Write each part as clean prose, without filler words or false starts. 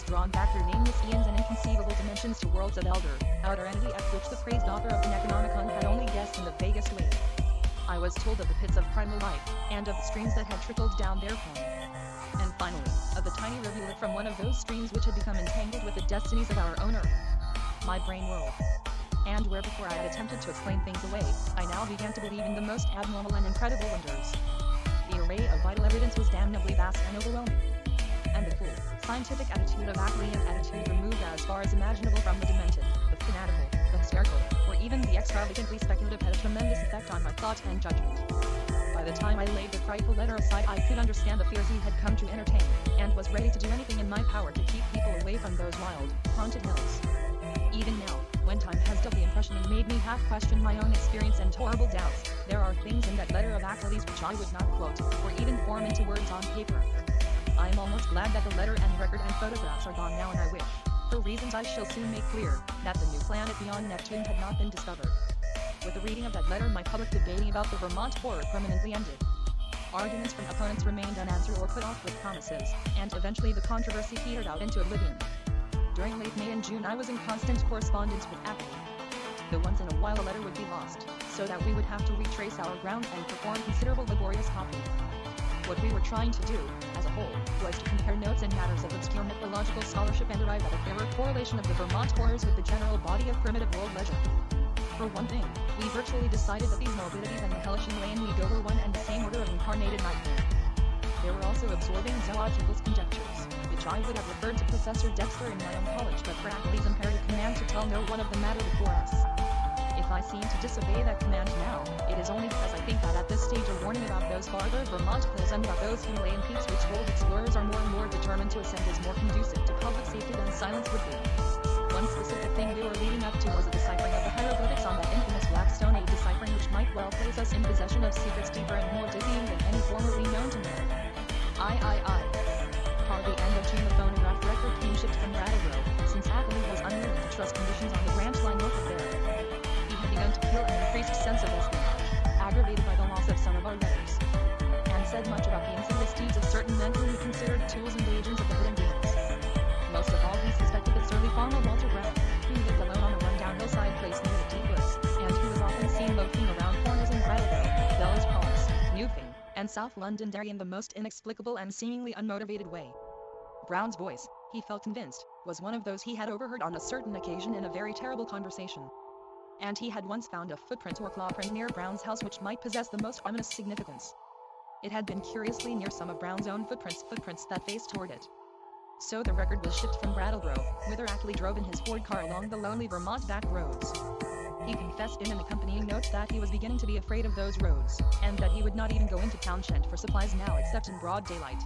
was drawn back through nameless eons and inconceivable dimensions to worlds of outer entity at which the praised author of the Necronomicon had only guessed in the vaguest way. I was told of the pits of primal life, and of the streams that had trickled down therefrom. And finally, of the tiny rivulet from one of those streams which had become entangled with the destinies of our own earth. My brain whirled. And where before I had attempted to explain things away, I now began to believe in the most abnormal and incredible wonders. The array of vital evidence was damnably vast and overwhelming. And the cool, scientific attitude of Ackley, an attitude removed as far as imaginable from the demented, the fanatical, the hysterical, or even the extravagantly speculative, had a tremendous effect on my thought and judgment. By the time I laid the frightful letter aside, I could understand the fears he had come to entertain, and was ready to do anything in my power to keep people away from those wild, haunted hills. Even now, when time has dulled the impression and made me half question my own experience and horrible doubts, there are things in that letter of Ackley's which I would not quote, or even form into words on paper. I am almost glad that the letter and record and photographs are gone now, and I wish, for reasons I shall soon make clear, that the new planet beyond Neptune had not been discovered. With the reading of that letter, my public debating about the Vermont horror permanently ended. Arguments from opponents remained unanswered or put off with promises, and eventually the controversy petered out into oblivion. During late May and June I was in constant correspondence with Ackley. Though once in a while a letter would be lost, so that we would have to retrace our ground and perform considerable laborious copying. What we were trying to do, as a whole, was to compare notes in matters of obscure mythological scholarship and arrive at a fairer correlation of the Vermont horrors with the general body of primitive world legend. For one thing, we virtually decided that these morbidities and the hellish and lay in Ego were one and the same order of incarnated nightmare. There were also absorbing zoological conjectures, which I would have referred to Professor Dexter in my own college, but for Ackley's imperative command to tell no one of the matter before us. If I seem to disobey that command now, it is only because I think that at this stage a warning about those farther Vermont hills and about those Himalayan peaks which world explorers are more and more determined to ascend is more conducive to public safety than silence would be. One specific thing we were leading up to was a deciphering of the hieroglyphics on that infamous black stone, a deciphering which might well place us in possession of secrets deeper and more dizzying than any formerly known to man. Toward the end of June the phonograph record came shipped from Brattleboro, since Ackley was unwilling to trust conditions on the ranch line north of there. He had begun to feel an increased sense of espionage, aggravated by the loss of some of our letters, and said much about the insidious deeds of certain men whom he considered tools and agents of the hidden demons. Most of all he suspected the surly farmer Walter Brown, who lived alone on a run-down hillside place near the deep woods, and who was often seen loafing around corners in Brattleboro, Bellows Cross, Newfane, and South Londonderry in the most inexplicable and seemingly unmotivated way. Brown's voice, he felt convinced, was one of those he had overheard on a certain occasion in a very terrible conversation. And he had once found a footprint or clawprint near Brown's house which might possess the most ominous significance. It had been curiously near some of Brown's own footprints that faced toward it. So the record was shipped from Brattleboro, whither Ackley drove in his Ford car along the lonely Vermont back roads. He confessed in an accompanying note that he was beginning to be afraid of those roads, and that he would not even go into Townshend for supplies now except in broad daylight.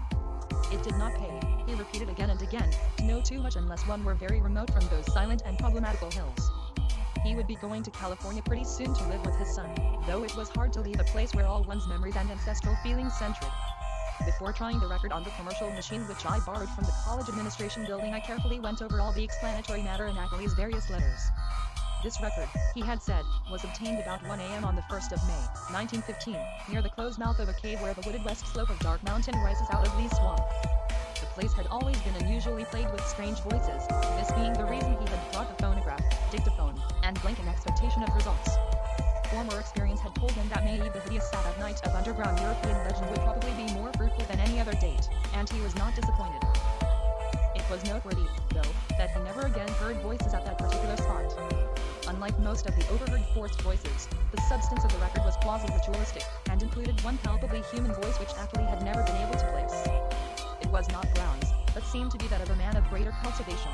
It did not pay, he repeated again and again, to know too much unless one were very remote from those silent and problematical hills. He would be going to California pretty soon to live with his son, though it was hard to leave a place where all one's memories and ancestral feelings centered. Before trying the record on the commercial machine which I borrowed from the college administration building, I carefully went over all the explanatory matter in Ackley's various letters. This record, he had said, was obtained about 1 a.m. on the 1st of May, 1915, near the closed mouth of a cave where the wooded west slope of Dark Mountain rises out of Lee's Swamp. The place had always been unusually plagued with strange voices, this being the reason he had brought the phonograph, dictaphone, and blank in expectation of results. Former experience had told him that May Eve, the hideous Sabbath night of underground European legend, would probably be more fruitful than any other date, and he was not disappointed. It was noteworthy, though, that he never again heard voices at that particular spot. Unlike most of the overheard forced voices, the substance of the record was quasi-ritualistic, and included one palpably human voice which Ackley had never been able to place. It was not Brown's, but seemed to be that of a man of greater cultivation.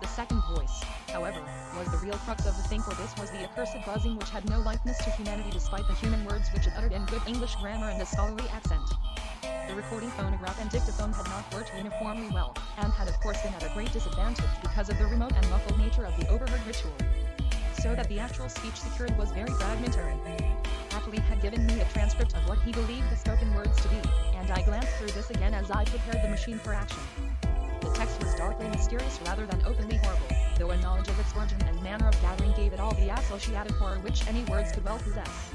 The second voice, however, was the real crux of the thing, for this was the accursed buzzing which had no likeness to humanity despite the human words which it uttered in good English grammar and a scholarly accent. The recording phonograph and dictaphone had not worked uniformly well, and had of course been at a great disadvantage because of the remote and muffled nature of the overheard ritual. So that the actual speech secured was very fragmentary. Ackley had given me a transcript of what he believed the spoken words to be, and I glanced through this again as I prepared the machine for action. The text was darkly mysterious rather than openly horrible, though a knowledge of its origin and manner of gathering gave it all the associated horror which any words could well possess.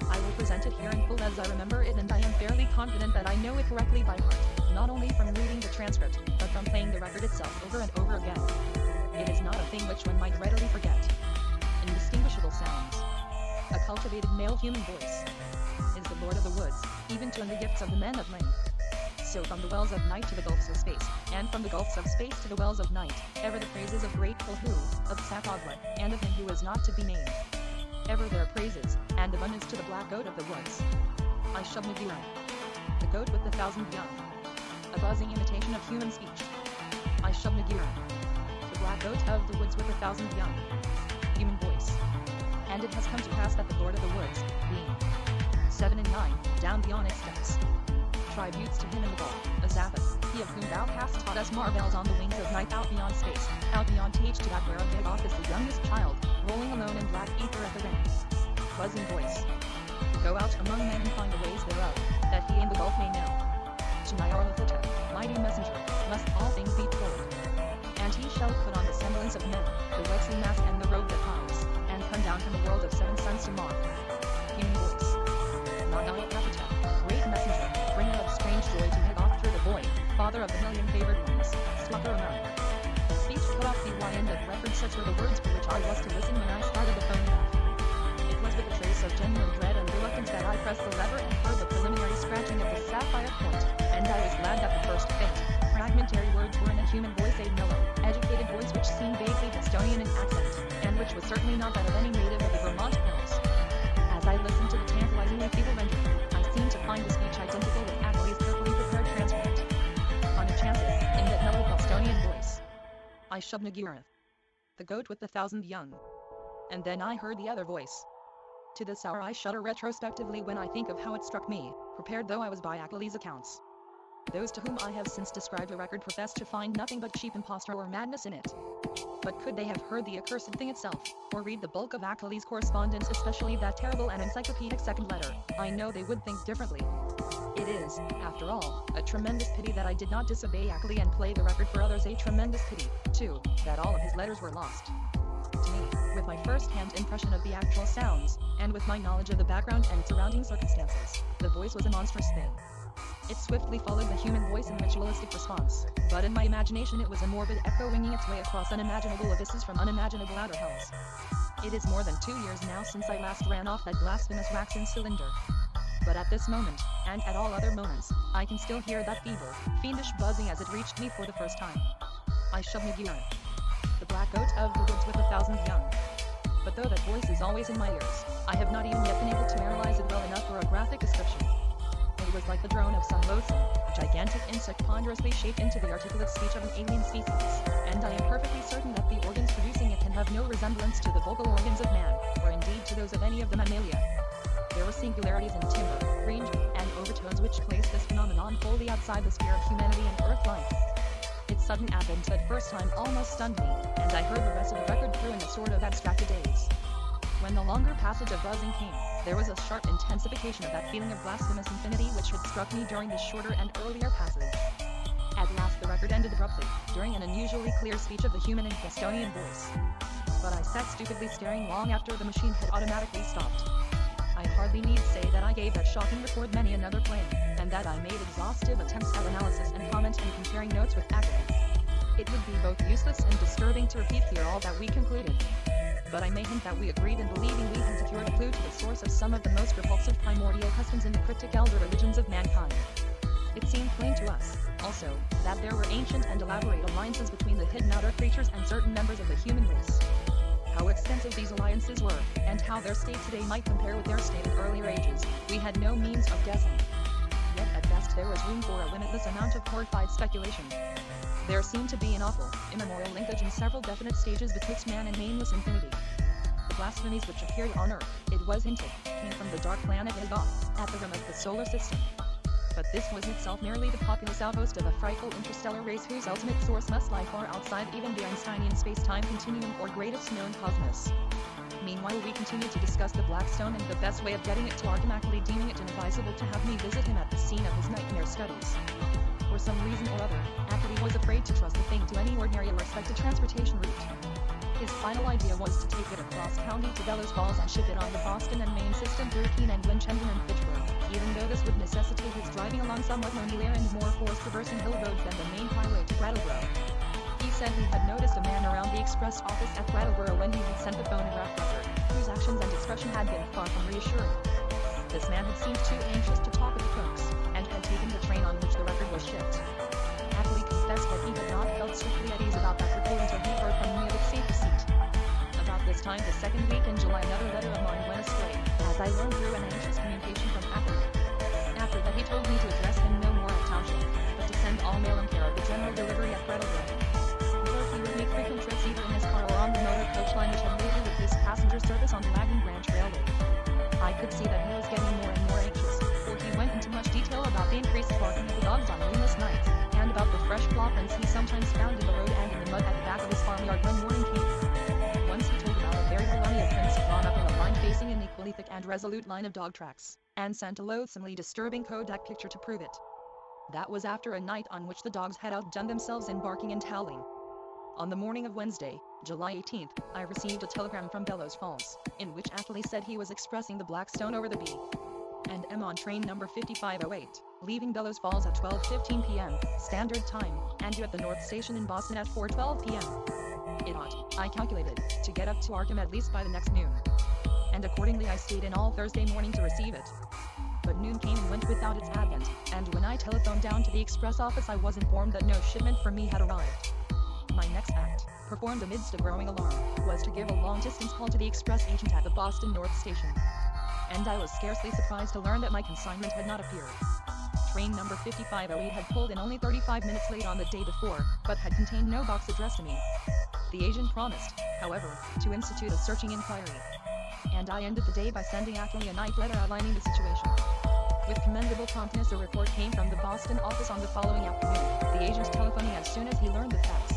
I will presented here in full as I remember it, and I am fairly confident that I know it correctly by heart, not only from reading the transcript, but from playing the record itself over and over again. It is not a thing which one might readily forget. Indistinguishable sounds. A cultivated male human voice is the lord of the woods, even to the gifts of the men of length. So from the wells of night to the gulfs of space, and from the gulfs of space to the wells of night, ever the praises of grateful who, of Sapogla, and of him who is not to be named. Ever their praises, and abundance to the black goat of the woods. I Shub-Niggura, the goat with the 1,000 young. A buzzing imitation of human speech. I Shub-Niggura, the black goat of the woods with 1,000 young. Human voice. And it has come to pass that the lord of the woods, being 7 and 9, down the onyx steps, tributes to him in the gulf, Azathoth, he of whom thou hast taught us marvels on the wings of night out beyond space, out beyond age to that whereof Dagoth is the youngest child, rolling alone in black ether at the rim. Buzzing voice. Go out among men and find the ways thereof, that he in the gulf may know. To Nyarlathotep, mighty messenger, must all things be told. And he shall put on the semblance of men, the waxen mask and the robe that hides, and come down from the world of 7 sons to mock. Human voice. Nyarlathotep, great messenger, bringer of strange joy to Dagoth through the boy, father of the million favored ones, Swatharamon. Speech cut off the end of record, such were the words for which I was to listen when I started the phonograph. It was with a trace of genuine dread and reluctance that I pressed the lever and heard the preliminary scratching of the sapphire point, and I was glad that the first faint, fragmentary words were in a human voice, a mellow, educated voice which seemed vaguely Bostonian in accent, and which was certainly not that of any native of the Vermont hills. As I listened to the tantalizingly feeble rendering, I seemed to find the speech identical with Ackley's carefully prepared transcript. On a chances, in that mellow Bostonian voice. I Shub-Niggura, the goat with the 1,000 young. And then I heard the other voice. To this hour I shudder retrospectively when I think of how it struck me, prepared though I was by Ackley's accounts. Those to whom I have since described the record profess to find nothing but cheap imposture or madness in it. But could they have heard the accursed thing itself, or read the bulk of Ackley's correspondence, especially that terrible and encyclopedic second letter, I know they would think differently. It is, after all, a tremendous pity that I did not disobey Ackley and play the record for others, a tremendous pity, too, that all of his letters were lost. To me, with my first-hand impression of the actual sounds, and with my knowledge of the background and surrounding circumstances, the voice was a monstrous thing. It swiftly followed the human voice in ritualistic response, but in my imagination it was a morbid echo winging its way across unimaginable abysses from unimaginable outer hells. It is more than 2 years now since I last ran off that blasphemous waxen cylinder. But at this moment, and at all other moments, I can still hear that feeble, fiendish buzzing as it reached me for the first time. I Shub-Niggura, the black goat of the woods with 1,000 young. But though that voice is always in my ears, I have not even yet been able to analyze it well enough for a graphic description. It was like the drone of some loathsome, gigantic insect ponderously shaped into the articulate speech of an alien species, and I am perfectly certain that the organs producing it can have no resemblance to the vocal organs of man, or indeed to those of any of the mammalia. There were singularities in timbre, range, and overtones which placed this phenomenon wholly outside the sphere of humanity and earth life. Its sudden advent at first time almost stunned me, and I heard the rest of the record through in a sort of abstracted daze. When the longer passage of buzzing came, there was a sharp intensification of that feeling of blasphemous infinity which had struck me during the shorter and earlier passage. At last the record ended abruptly, during an unusually clear speech of the human and Bostonian voice. But I sat stupidly staring long after the machine had automatically stopped. I hardly need say that I gave that shocking record many another playing, and that I made exhaustive attempts at analysis and comment and comparing notes with Ackley. It would be both useless and disturbing to repeat here all that we concluded. But I may hint that we agreed in believing we had secured a clue to the source of some of the most repulsive primordial customs in the cryptic elder religions of mankind. It seemed plain to us, also, that there were ancient and elaborate alliances between the hidden outer creatures and certain members of the human race. How extensive these alliances were, and how their state today might compare with their state in earlier ages, we had no means of guessing. Yet at best there was room for a limitless amount of horrified speculation. There seemed to be an awful, immemorial linkage in several definite stages betwixt man and nameless infinity. The blasphemies which appeared on Earth, it was hinted, came from the dark planet Dagoth, at the rim of the solar system. But this was itself merely the populous outpost of a frightful interstellar race whose ultimate source must lie far outside even the Einsteinian space-time continuum or greatest known cosmos. Meanwhile we continued to discuss the Black Stone and the best way of getting it to Arkham, deeming it inadvisable to have me visit him at the scene of his nightmare studies. For some reason or other, Ackley was afraid to trust the thing to any ordinary or respected transportation route. His final idea was to take it across county to Bellows Falls and ship it on the Boston and Maine system through Keene and Winchester and Fitchburg, even though this would necessitate his driving along somewhat lonelier and more forest-traversing hill roads than the main highway to Brattleboro. He said he had noticed a man around the express office at Brattleboro when he had sent the phonograph record, whose actions and expression had been far from reassuring. This man had seemed too anxious to talk with the clerks, and had taken the train on which the record was shipped. Ackley confessed that he had not felt strictly at ease about that report until he heard from me of its safe receipt. About this time the second week in July another letter of mine went astray, as I learned through an anxious communication from Ackley. After that he told me to address him no more at Township, but to send all mail in care of the general delivery at Brattleboro. Though he would make frequent trips either in his car or on the motor coach line which had lately replaced passenger service on the Lagan Branch Railway. I could see that he was getting more and more anxious, for he went into much detail about the increased barking of the dogs on rainless nights, and about the fresh claw prints he sometimes found in the road and in the mud at the back of his farmyard when morning came. Once he told about a very colony of prints drawn up in a line facing an equally thick and resolute line of dog tracks, and sent a loathsomely disturbing Kodak picture to prove it. That was after a night on which the dogs had outdone themselves in barking and howling. On the morning of Wednesday, July 18th, I received a telegram from Bellows Falls, in which Ackley said he was expressing the Blackstone over the B&M on train number 5508, leaving Bellows Falls at 12:15 p.m. Standard Time, and due at the North Station in Boston at 4:12 p.m. It ought, I calculated, to get up to Arkham at least by the next noon. And accordingly I stayed in all Thursday morning to receive it. But noon came and went without its advent, and when I telephoned down to the express office I was informed that no shipment for me had arrived. My next act, performed amidst a growing alarm, was to give a long-distance call to the express agent at the Boston North Station. And I was scarcely surprised to learn that my consignment had not appeared. Train number 5508 had pulled in only 35 minutes late on the day before, but had contained no box addressed to me. The agent promised, however, to institute a searching inquiry. And I ended the day by sending Ackley a night letter outlining the situation. With commendable promptness a report came from the Boston office on the following afternoon, the agent telephoning as soon as he learned the facts.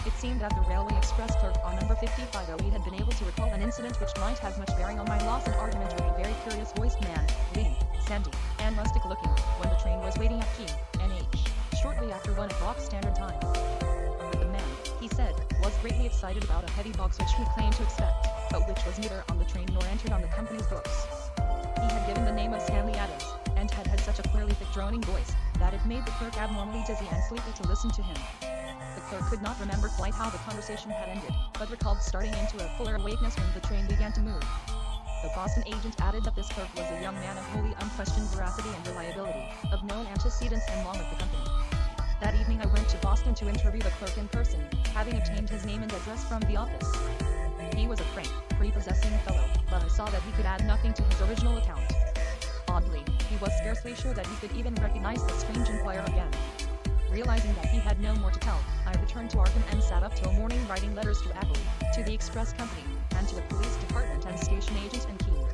It seemed that the Railway Express clerk on number 5508 had been able to recall an incident which might have much bearing on my loss and argument with a very curious-voiced man, lean, sandy, and rustic-looking, when the train was waiting at Keene, NH, shortly after 1 o'clock Standard Time. The man, he said, was greatly excited about a heavy box which he claimed to expect, but which was neither on the train nor entered on the company's books. He had given the name of Stanley Adams, and had had such a clearly thick droning voice, that it made the clerk abnormally dizzy and sleepy to listen to him. The clerk could not remember quite how the conversation had ended, but recalled starting into a fuller awakeness when the train began to move. The Boston agent added that this clerk was a young man of wholly unquestioned veracity and reliability, of known antecedents and long with the company. That evening I went to Boston to interview the clerk in person, having obtained his name and address from the office. He was a frank, prepossessing fellow, but I saw that he could add nothing to his original account. Oddly, he was scarcely sure that he could even recognize the strange inquirer again. Realizing that he had no more to tell, I returned to Arkham and sat up till morning writing letters to Ackley, to the express company, and to the police department and station agents and Keene.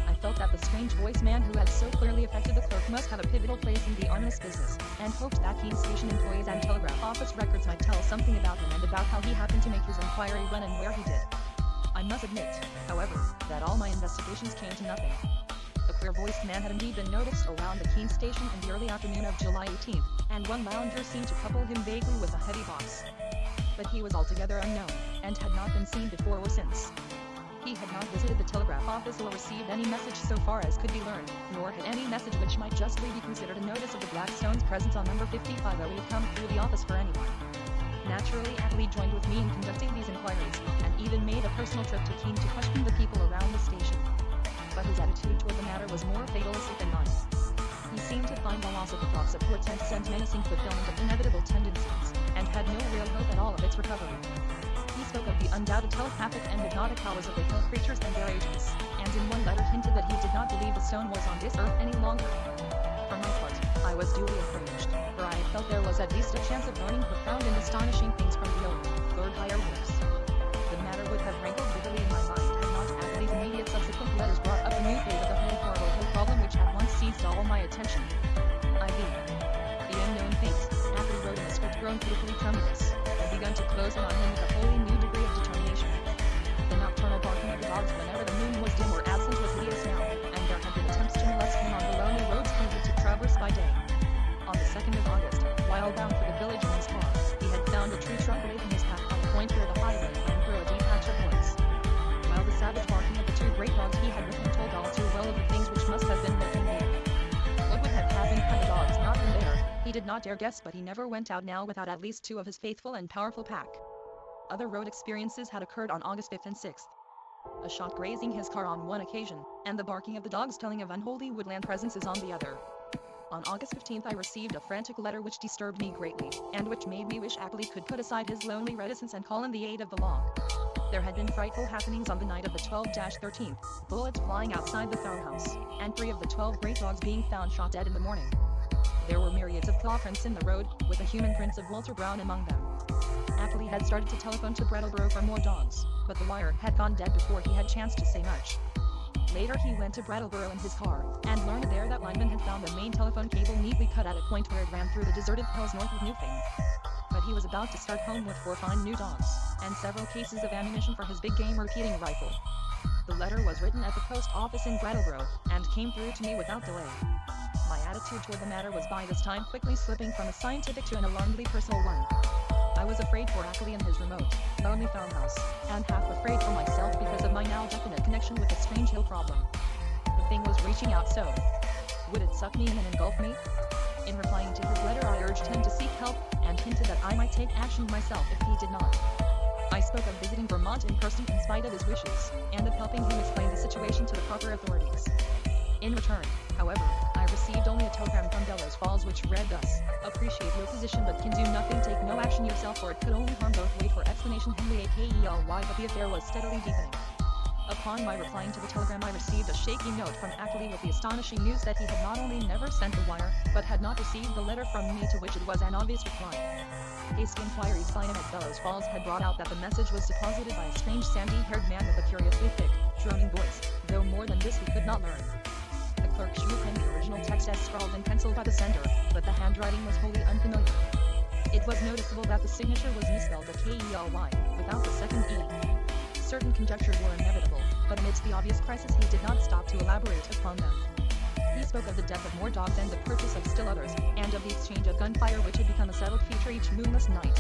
I felt that the strange-voiced man who had so clearly affected the clerk must have a pivotal place in the ominous business, and hoped that Keene station employees and telegraph office records might tell something about him and about how he happened to make his inquiry when and where he did. I must admit, however, that all my investigations came to nothing. The clear-voiced man had indeed been noticed around the Keene station in the early afternoon of July 18th, and one lounger seemed to couple him vaguely with a heavy box. But he was altogether unknown, and had not been seen before or since. He had not visited the telegraph office or received any message so far as could be learned, nor had any message which might justly be considered a notice of the Blackstone's presence on number 5508 come through the office for anyone. Naturally, Ackley joined with me in conducting these inquiries, and even made a personal trip to Keene to question the people around the station. But his attitude toward the matter was more fatalistic than mine. He seemed to find the loss of the box a portent and menacing fulfillment of inevitable tendencies, and had no real hope at all of its recovery. He spoke of the undoubted telepathic and hypnotic powers of the hill creatures and their agents, and in one letter hinted that he did not believe the stone was on this earth any longer. For my part, I was duly encouraged, for I felt there was at least a chance of learning profound and astonishing things from the old, Lord Hieroglyphs. The matter would have rankled bitterly in my mind had not Ackley's immediate subsequent letters brought up a new phase of the whole horrible hill problem which at once seized all my attention. IV. The unknown fate, Ackley wrote in a script grown pitifully tremulous, had begun to close in on him with a wholly new degree of determination. The nocturnal barking of the dogs whenever the moon was dim or absent was hideous now, and there had been attempts to molest him on the lonely roads he had to traverse by day. On the 2nd of August, while bound for the village in his car, he had found a tree trunk away from his path on a point where the highway ran through a He did not dare guess, but he never went out now without at least 2 of his faithful and powerful pack. Other road experiences had occurred on August 5th and 6th. A shot grazing his car on one occasion, and the barking of the dogs telling of unholy woodland presences on the other. On August 15th I received a frantic letter which disturbed me greatly, and which made me wish Ackley could put aside his lonely reticence and call in the aid of the law. There had been frightful happenings on the night of the 12-13th, bullets flying outside the farmhouse, and 3 of the 12 great dogs being found shot dead in the morning. There were myriads of claw prints in the road, with the human prints of Walter Brown among them. Ackley had started to telephone to Brattleboro for more dogs, but the wire had gone dead before he had chance to say much. Later he went to Brattleboro in his car, and learned there that linemen had found the main telephone cable neatly cut at a point where it ran through the deserted hills north of Newfane. But he was about to start home with 4 fine new dogs, and several cases of ammunition for his big game repeating rifle. The letter was written at the post office in Brattleboro, and came through to me without delay. My attitude toward the matter was by this time quickly slipping from a scientific to an alarmingly personal one. I was afraid for Ackley and his remote, lonely farmhouse, and half afraid for myself because of my now definite connection with the strange hill problem. The thing was reaching out so. Would it suck me in and engulf me? In replying to his letter I urged him to seek help, and hinted that I might take action myself if he did not. I spoke of visiting Vermont in person in spite of his wishes, and of helping him explain the situation to the proper authorities. In return, however, I received only a telegram from Bellows Falls which read thus: "Appreciate your position but can do nothing. Take no action yourself or it could only harm both. Wait for explanation. Henry Akley." But the affair was steadily deepening. Upon my replying to the telegram I received a shaky note from Ackley with the astonishing news that he had not only never sent the wire, but had not received the letter from me, to which it was an obvious reply. Hasty inquiries by him at Bellows Falls had brought out that the message was deposited by a strange sandy-haired man with a curiously thick, droning voice, though more than this he could not learn. The clerk showed him the original text as scrawled in pencil by the sender, but the handwriting was wholly unfamiliar. It was noticeable that the signature was misspelled a Kely, without the second E. Certain conjectures were inevitable, but amidst the obvious crisis he did not stop to elaborate upon them. He spoke of the death of more dogs and the purchase of still others, and of the exchange of gunfire which had become a settled feature each moonless night.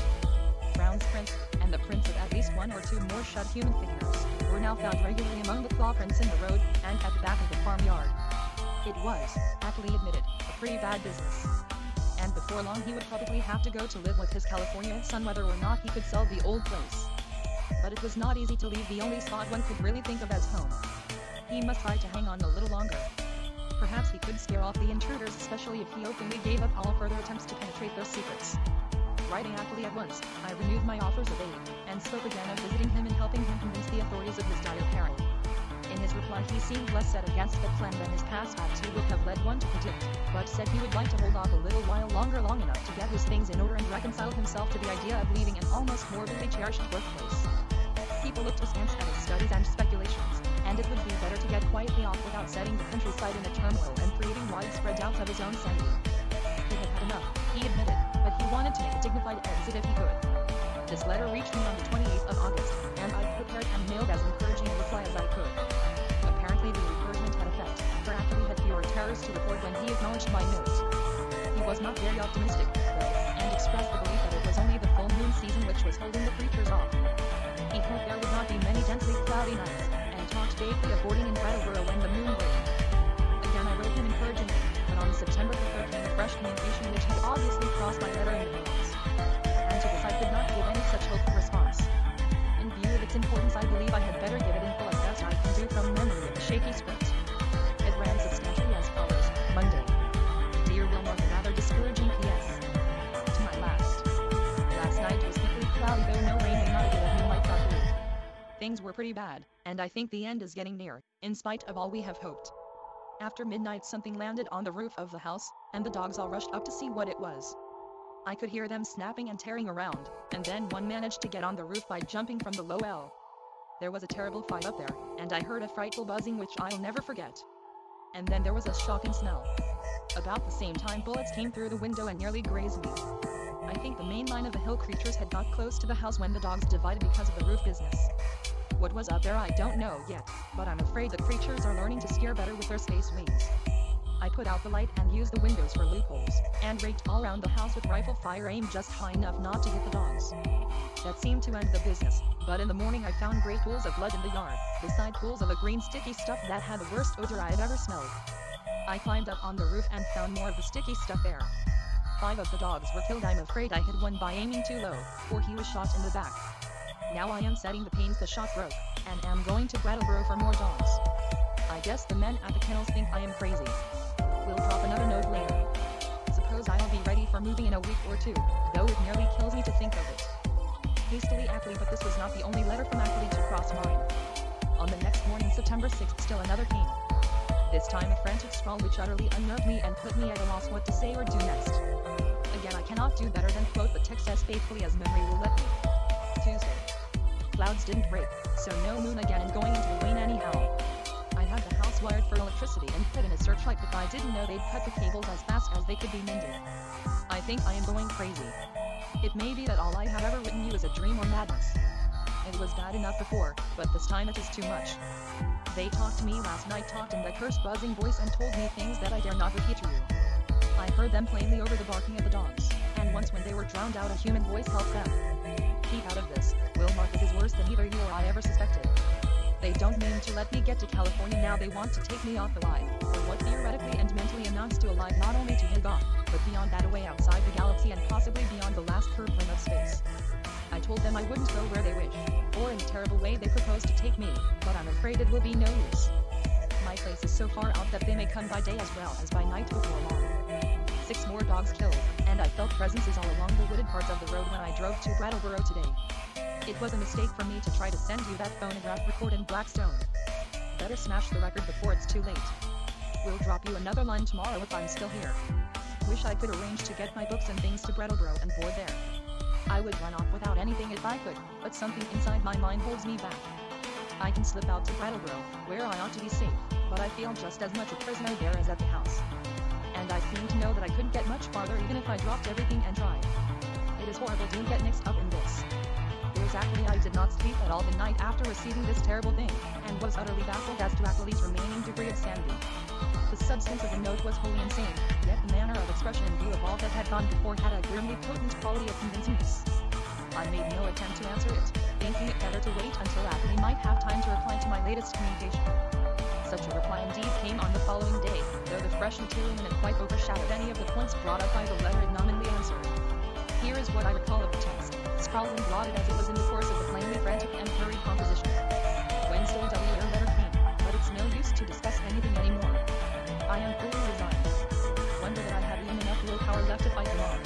Brown's prints, and the prints of at least 1 or 2 more shut human figures, were now found regularly among the claw prints in the road, and at the back of the farmyard. It was, Ackley admitted, a pretty bad business. And before long he would probably have to go to live with his California son whether or not he could sell the old place. But it was not easy to leave the only spot one could really think of as home. He must try to hang on a little longer. Perhaps he could scare off the intruders, especially if he openly gave up all further attempts to penetrate their secrets. Writing Ackley at once, I renewed my offers of aid, and spoke again of visiting him and helping him convince the authorities of his dire peril. In his reply he seemed less set against the plan than his past attitude would have led one to predict, but said he would like to hold off a little while longer, long enough to get his things in order and reconcile himself to the idea of leaving an almost morbidly cherished birthplace. People looked askance at his studies and speculations, and it would be better to get quietly off without setting the countryside in a turmoil and creating widespread doubts of his own sanity. He had had enough, he admitted, but he wanted to make a dignified exit if he could. This letter reached me on the 28th of August, and I prepared and mailed as encouraging a reply as I could. Apparently the encouragement had effect, for Ackley had fewer terrors to report when he acknowledged my note. He was not very optimistic, though, and expressed the belief that it was only the full moon season which was holding the creatures off. He hoped there would not be many densely cloudy nights, and talked vaguely of boarding in Brattleboro when the moon waned. Again I wrote him encouragingly, but on September the 3rd came a fresh communication which had obviously crossed my letter in the mails. And to this I could not give any such hopeful response. In view of its importance I believe I had better give it in full as best I can do from memory of the shaky script. It ran substantially as follows: Monday. Dear Wilmore, a rather discouraging P.S. To my last. Last night was thickly cloudy, though no rain and not a bit of moonlight got through. Things were pretty bad, and I think the end is getting near, in spite of all we have hoped. After midnight something landed on the roof of the house, and the dogs all rushed up to see what it was. I could hear them snapping and tearing around, and then one managed to get on the roof by jumping from the low L. There was a terrible fight up there, and I heard a frightful buzzing which I'll never forget. And then there was a shocking smell. About the same time bullets came through the window and nearly grazed me. I think the main line of the hill creatures had got close to the house when the dogs divided because of the roof business. What was up there I don't know yet, but I'm afraid the creatures are learning to steer better with their space wings. I put out the light and used the windows for loopholes, and raked all around the house with rifle fire aimed just high enough not to hit the dogs. That seemed to end the business, but in the morning I found great pools of blood in the yard, beside pools of a green sticky stuff that had the worst odor I had ever smelled. I climbed up on the roof and found more of the sticky stuff there. 5 of the dogs were killed. I'm afraid I hit one by aiming too low, or he was shot in the back. Now I am setting the pains the shot broke, and am going to Brattleboro for more dogs. I guess the men at the kennels think I am crazy. We'll drop another note later. Suppose I'll be ready for moving in a week or two, though it nearly kills me to think of it. Hastily Ackley, but this was not the only letter from Ackley to cross mine. On the next morning, September 6th, still another came. This time a frantic scrawl which utterly unnerved me and put me at a loss what to say or do next. Again, I cannot do better than quote the text as faithfully as memory will let me. Tuesday. Clouds didn't break, so no moon again and going into the rain anyhow. I had the house wired for electricity and put in a searchlight, but I didn't know they'd cut the cables as fast as they could be mended. I think I am going crazy. It may be that all I have ever written you is a dream or madness. It was bad enough before, but this time it is too much. They talked to me last night, talked in the cursed buzzing voice and told me things that I dare not repeat to you. I heard them plainly over the barking of the dogs, and once when they were drowned out a human voice helped them. Keep out of this, Will Mark. It is worse than either you or I ever suspected. They don't mean to let me get to California now. They want to take me off alive, or what theoretically and mentally amounts to alive, not only to Higgah, but beyond that, away outside the galaxy and possibly beyond the last purpling of space. I told them I wouldn't go where they wish, or in the terrible way they propose to take me, but I'm afraid it will be no use. My place is so far out that they may come by day as well as by night before long. 6 more dogs killed, and I felt presences all along the wooded parts of the road when I drove to Brattleboro today. It was a mistake for me to try to send you that phonograph record in Blackstone. Better smash the record before it's too late. We'll drop you another line tomorrow if I'm still here. Wish I could arrange to get my books and things to Brattleboro and board there. I would run off without anything if I could, but something inside my mind holds me back. I can slip out to Brattleboro, where I ought to be safe, but I feel just as much a prisoner there as at the house. And I seem to know that I couldn't get much farther even if I dropped everything and tried. It is horrible to get mixed up in this. Exactly, I did not sleep at all the night after receiving this terrible thing, and was utterly baffled as to Ackley's remaining degree of sanity. The substance of the note was wholly insane, yet the manner of expression in view of all that had gone before had a grimly potent quality of convincingness. I made no attempt to answer it, thinking it better to wait until Ackley might have time to reply to my latest communication. Such a reply indeed came on the following day, though the fresh material in it quite overshadowed any of the points brought up by the letter ignominiously answered. Here is what I recall of the text, scrawled and blotted as it was in the course of the plainly frantic and hurried composition. Wednesday, your letter came, but it's no use to discuss anything anymore. I am fully resigned. Wonder that I have even enough willpower left to fight them on.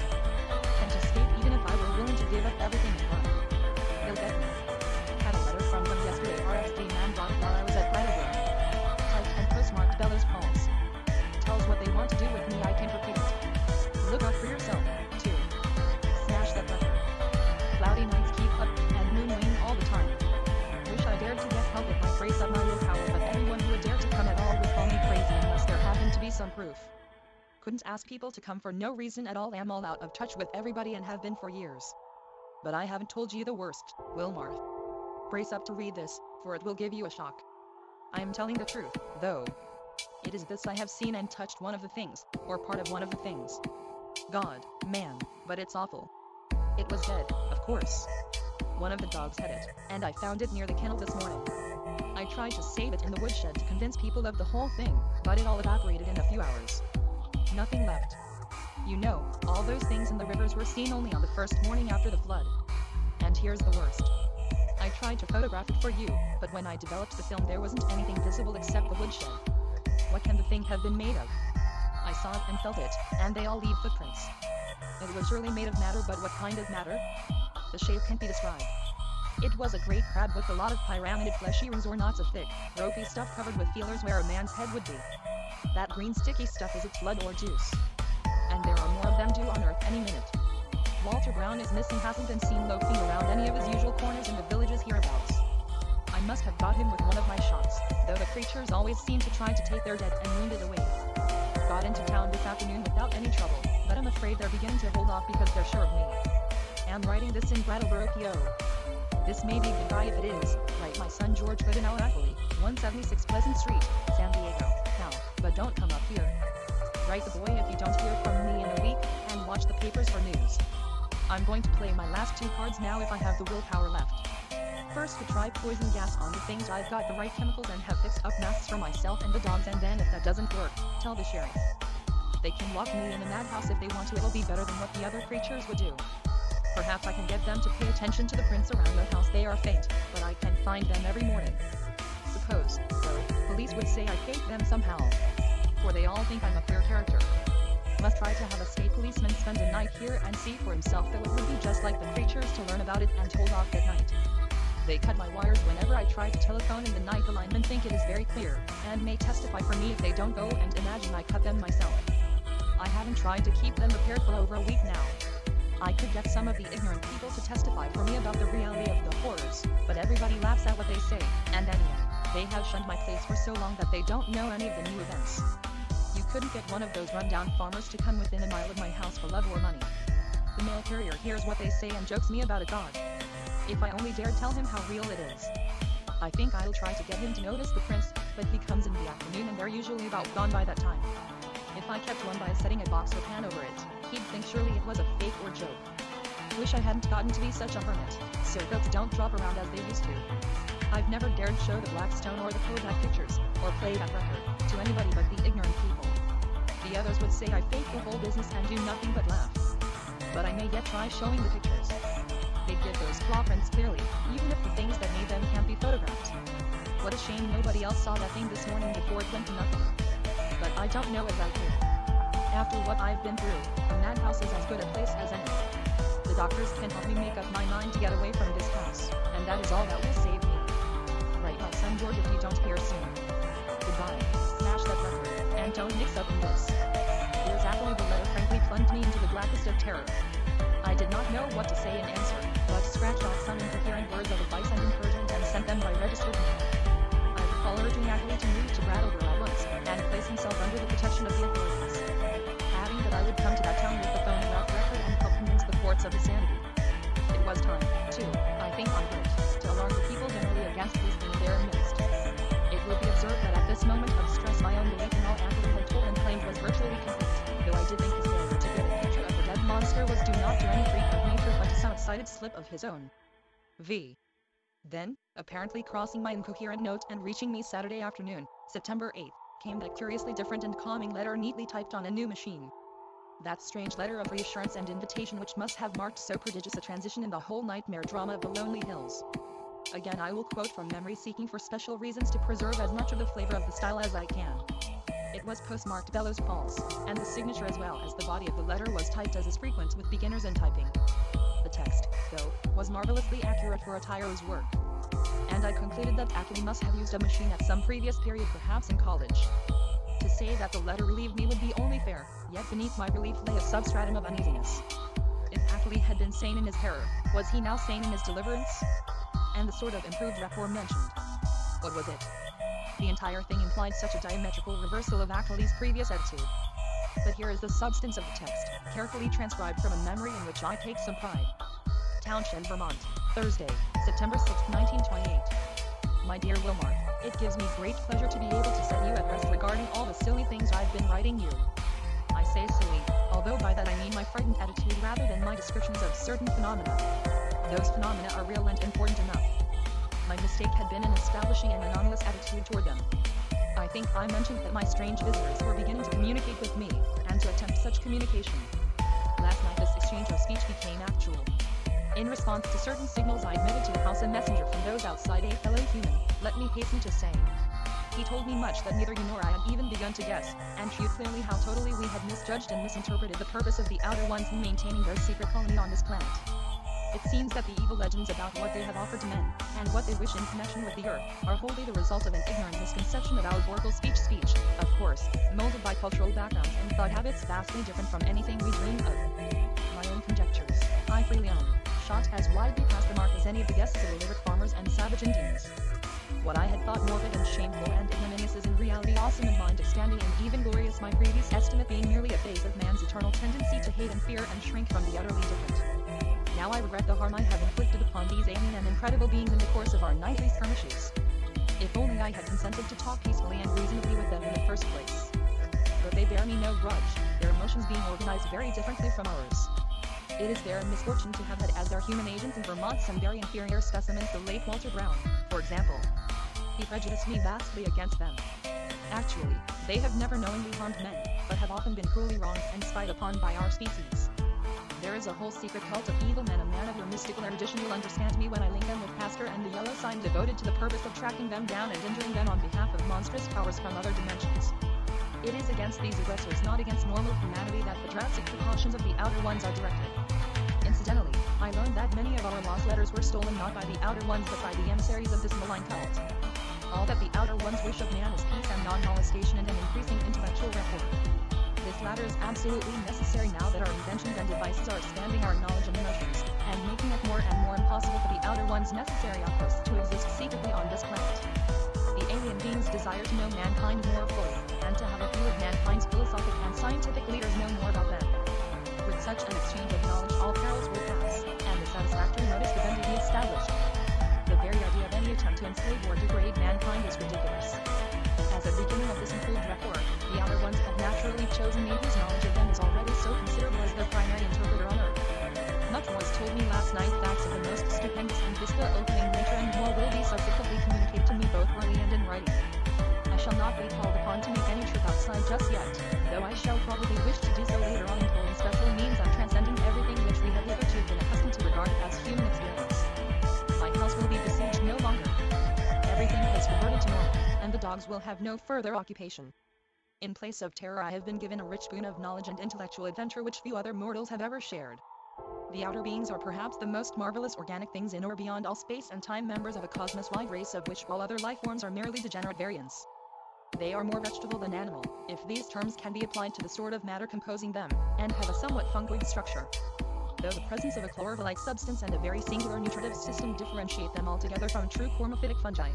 And to escape even if I were willing to give up everything and run. They'll get me. Had a letter from them yesterday, RFD man brought it while I was at Brattleboro. Typed and postmarked Bellows Falls. Tells what they want to do with me, I can't repeat it. Look out for yourself, too. Smash that record. Cloudy nights keep up, and moon wane all the time. Wish I dared to get help if I brace up my willpower, but anyone who would dare to come at all would call me crazy unless there happened to be some proof. Couldn't ask people to come for no reason at all. Am all out of touch with everybody and have been for years. But I haven't told you the worst, Wilmarth. Brace up to read this, for it will give you a shock. I am telling the truth, though. It is this: I have seen and touched one of the things, or part of one of the things. God, man, but it's awful. It was dead, of course. One of the dogs had it, and I found it near the kennel this morning. I tried to save it in the woodshed to convince people of the whole thing, but it all evaporated in a few hours. Nothing left. You know, all those things in the rivers were seen only on the first morning after the flood. And here's the worst. I tried to photograph it for you, but when I developed the film there wasn't anything visible except the woodshed. What can the thing have been made of? I saw it and felt it, and they all leave footprints. It was surely made of matter, but what kind of matter? The shape can't be described. It was a great crab with a lot of pyramided fleshy rings or knots of thick, ropey stuff covered with feelers where a man's head would be. That green sticky stuff is its blood or juice. And there are more of them due on Earth any minute. Walter Brown is missing, hasn't been seen loafing around any of his usual corners in the villages hereabouts. I must have got him with one of my shots, though the creatures always seem to try to take their dead and wounded away. Got into town this afternoon without any trouble, but I'm afraid they're beginning to hold off because they're sure of me. Am writing this in Brattleboro, PO. This may be goodbye if it is. Write my son George Goodenow Ackley, 176 Pleasant Street, San Diego, now, but don't come up here. Write the boy if you don't hear from me in a week, and watch the papers for news. I'm going to play my last 2 cards now if I have the willpower left. First to try poison gas on the things I've got the right chemicals and have fixed up masks for myself and the dogs, and then if that doesn't work, tell the sheriff. They can lock me in a madhouse if they want to. It'll be better than what the other creatures would do. Perhaps I can get them to pay attention to the prints around the house. They are faint, but I can find them every morning. Suppose, though, police would say I faked them somehow. For they all think I'm a queer character. Must try to have a state policeman spend a night here and see for himself, though it would be just like the creatures to learn about it and told off at night. They cut my wires whenever I try to telephone in the night. The linemen think it is very clear, and may testify for me if they don't go and imagine I cut them myself. I haven't tried to keep them prepared for over a week now. I could get some of the ignorant people to testify for me about the reality of the horrors, but everybody laughs at what they say, and anyhow, they have shunned my place for so long that they don't know any of the new events. You couldn't get one of those rundown farmers to come within a mile of my house for love or money. The mail carrier hears what they say and jokes me about a god. If I only dare tell him how real it is. I think I'll try to get him to notice the prints, but he comes in the afternoon and they're usually about gone by that time. If I kept one by setting a box or pan over it, he'd think surely it was a fake or joke. Wish I hadn't gotten to be such a hermit, so goats don't drop around as they used to. I've never dared show the Blackstone or the Kodak pictures, or play that record, to anybody but the ignorant people. The others would say I fake the whole business and do nothing but laugh. But I may yet try showing the pictures. They give those claw prints clearly, even if the things that made them can't be photographed. What a shame nobody else saw that thing this morning before it went to nothing. But I don't know as I could. After what I've been through, a madhouse is as good a place as any. The doctors can help me make up my mind to get away from this house, and that is all that will save me. Write my son George if you don't hear soon. Goodbye. Smash that record, and don't mix up in this. Here's Apple. The letter frankly plunged me into the blackest of terror. I did not know what to say in answer, but scratched out some incoherent words of advice and encouragement and sent them by registered mail. I recall urging Ackley to move to Brattleboro at once, and place himself under the protection of the authorities. Adding that I would come to that town with the phonograph record and help convince the courts of insanity. It was time, too, I think on foot, to alarm the people generally against these things in their midst. It will be observed that at this moment of stress my own belief in all Ackley had told and claimed was virtually complete, though I did think his failure to get a picture of the dead monster was due not to any freak of nature but to some excited slip of his own. V. Then, apparently crossing my incoherent note and reaching me Saturday afternoon, September 8th, came that curiously different and calming letter neatly typed on a new machine. That strange letter of reassurance and invitation which must have marked so prodigious a transition in the whole nightmare drama of the Lonely Hills. Again I will quote from memory, seeking for special reasons to preserve as much of the flavor of the style as I can. It was postmarked Bellows Falls, and the signature as well as the body of the letter was typed as is frequent with beginners in typing. The text, though, was marvelously accurate for a tyro's work. And I concluded that Ackley must have used a machine at some previous period, perhaps in college. To say that the letter relieved me would be only fair, yet beneath my relief lay a substratum of uneasiness. If Ackley had been sane in his terror, was he now sane in his deliverance? And the sort of improved rapport mentioned. What was it? The entire thing implied such a diametrical reversal of Ackley's previous attitude. But here is the substance of the text, carefully transcribed from a memory in which I take some pride. Townshend, Vermont, Thursday, September 6, 1928. My dear Wilmar, it gives me great pleasure to be able to set you at rest regarding all the silly things I've been writing you. I say silly, although by that I mean my frightened attitude rather than my descriptions of certain phenomena. Those phenomena are real and important enough. My mistake had been in establishing an anonymous attitude toward them. I think I mentioned that my strange visitors were beginning to communicate with me, and to attempt such communication. Last night this exchange of speech became actual. In response to certain signals I admitted to the house a messenger from those outside, a fellow human, let me hasten to say. He told me much that neither you nor I had even begun to guess, and showed clearly how totally we had misjudged and misinterpreted the purpose of the outer ones in maintaining their secret colony on this planet. It seems that the evil legends about what they have offered to men, and what they wish in connection with the earth, are wholly the result of an ignorant misconception of allegorical speech, of course, molded by cultural backgrounds and thought habits vastly different from anything we dream of. My own conjectures, I freely own, shot as widely past the mark as any of the guesses of illiterate farmers and savage Indians. What I had thought morbid and shameful and ignominious is in reality awesome and mind-expanding and even glorious, my previous estimate being merely a phase of man's eternal tendency to hate and fear and shrink from the utterly different. Now I regret the harm I have inflicted upon these alien and incredible beings in the course of our nightly skirmishes. If only I had consented to talk peacefully and reasonably with them in the first place. But they bear me no grudge, their emotions being organized very differently from ours. It is their misfortune to have had as their human agents in Vermont some very inferior specimens, the late Walter Brown, for example. He prejudiced me vastly against them. Actually, they have never knowingly harmed men, but have often been cruelly wronged and spied upon by our species. There is a whole secret cult of evil men. A man of your mystical erudition will understand me when I link them with Castor and the yellow sign, devoted to the purpose of tracking them down and injuring them on behalf of monstrous powers from other dimensions. It is against these aggressors, not against normal humanity, that the drastic precautions of the Outer Ones are directed. Incidentally, I learned that many of our lost letters were stolen not by the Outer Ones but by the emissaries of this malign cult. All that the Outer Ones wish of man is peace and non-molestation and an increasing intellectual rapport. This latter is absolutely necessary now that our inventions and devices are expanding our knowledge and emotions, and making it more and more impossible for the Outer Ones' necessary outposts to exist secretly on this planet. The alien beings desire to know mankind more fully, and to have a few of mankind's philosophic and scientific leaders know more about them. With such an exchange of knowledge, all perils will pass, and the satisfactory modus vivendi be established. The very idea of any attempt to enslave or degrade mankind is ridiculous. As a beginning of this improved rapport, the Outer Ones have naturally chosen me, whose knowledge of them is already so considerable as their primary interpreter on Earth. Much was told me last night, facts of the most stupendous and vista-opening nature, and more will be subsequently communicated to me both orally and in writing. I shall not be called upon to make any trip outside just yet, though I shall probably wish to do so later on, employing special means and transcending everything which we have hitherto been accustomed to regard as human experience. My house will be besieged no longer. Everything has reverted to normal, and the dogs will have no further occupation. In place of terror, I have been given a rich boon of knowledge and intellectual adventure which few other mortals have ever shared. The outer beings are perhaps the most marvelous organic things in or beyond all space and time, members of a cosmos-wide race of which all other life forms are merely degenerate variants. They are more vegetable than animal, if these terms can be applied to the sort of matter composing them, and have a somewhat fungoid structure. Though the presence of a chlorophyll-like substance and a very singular nutritive system differentiate them altogether from true formophytic fungi.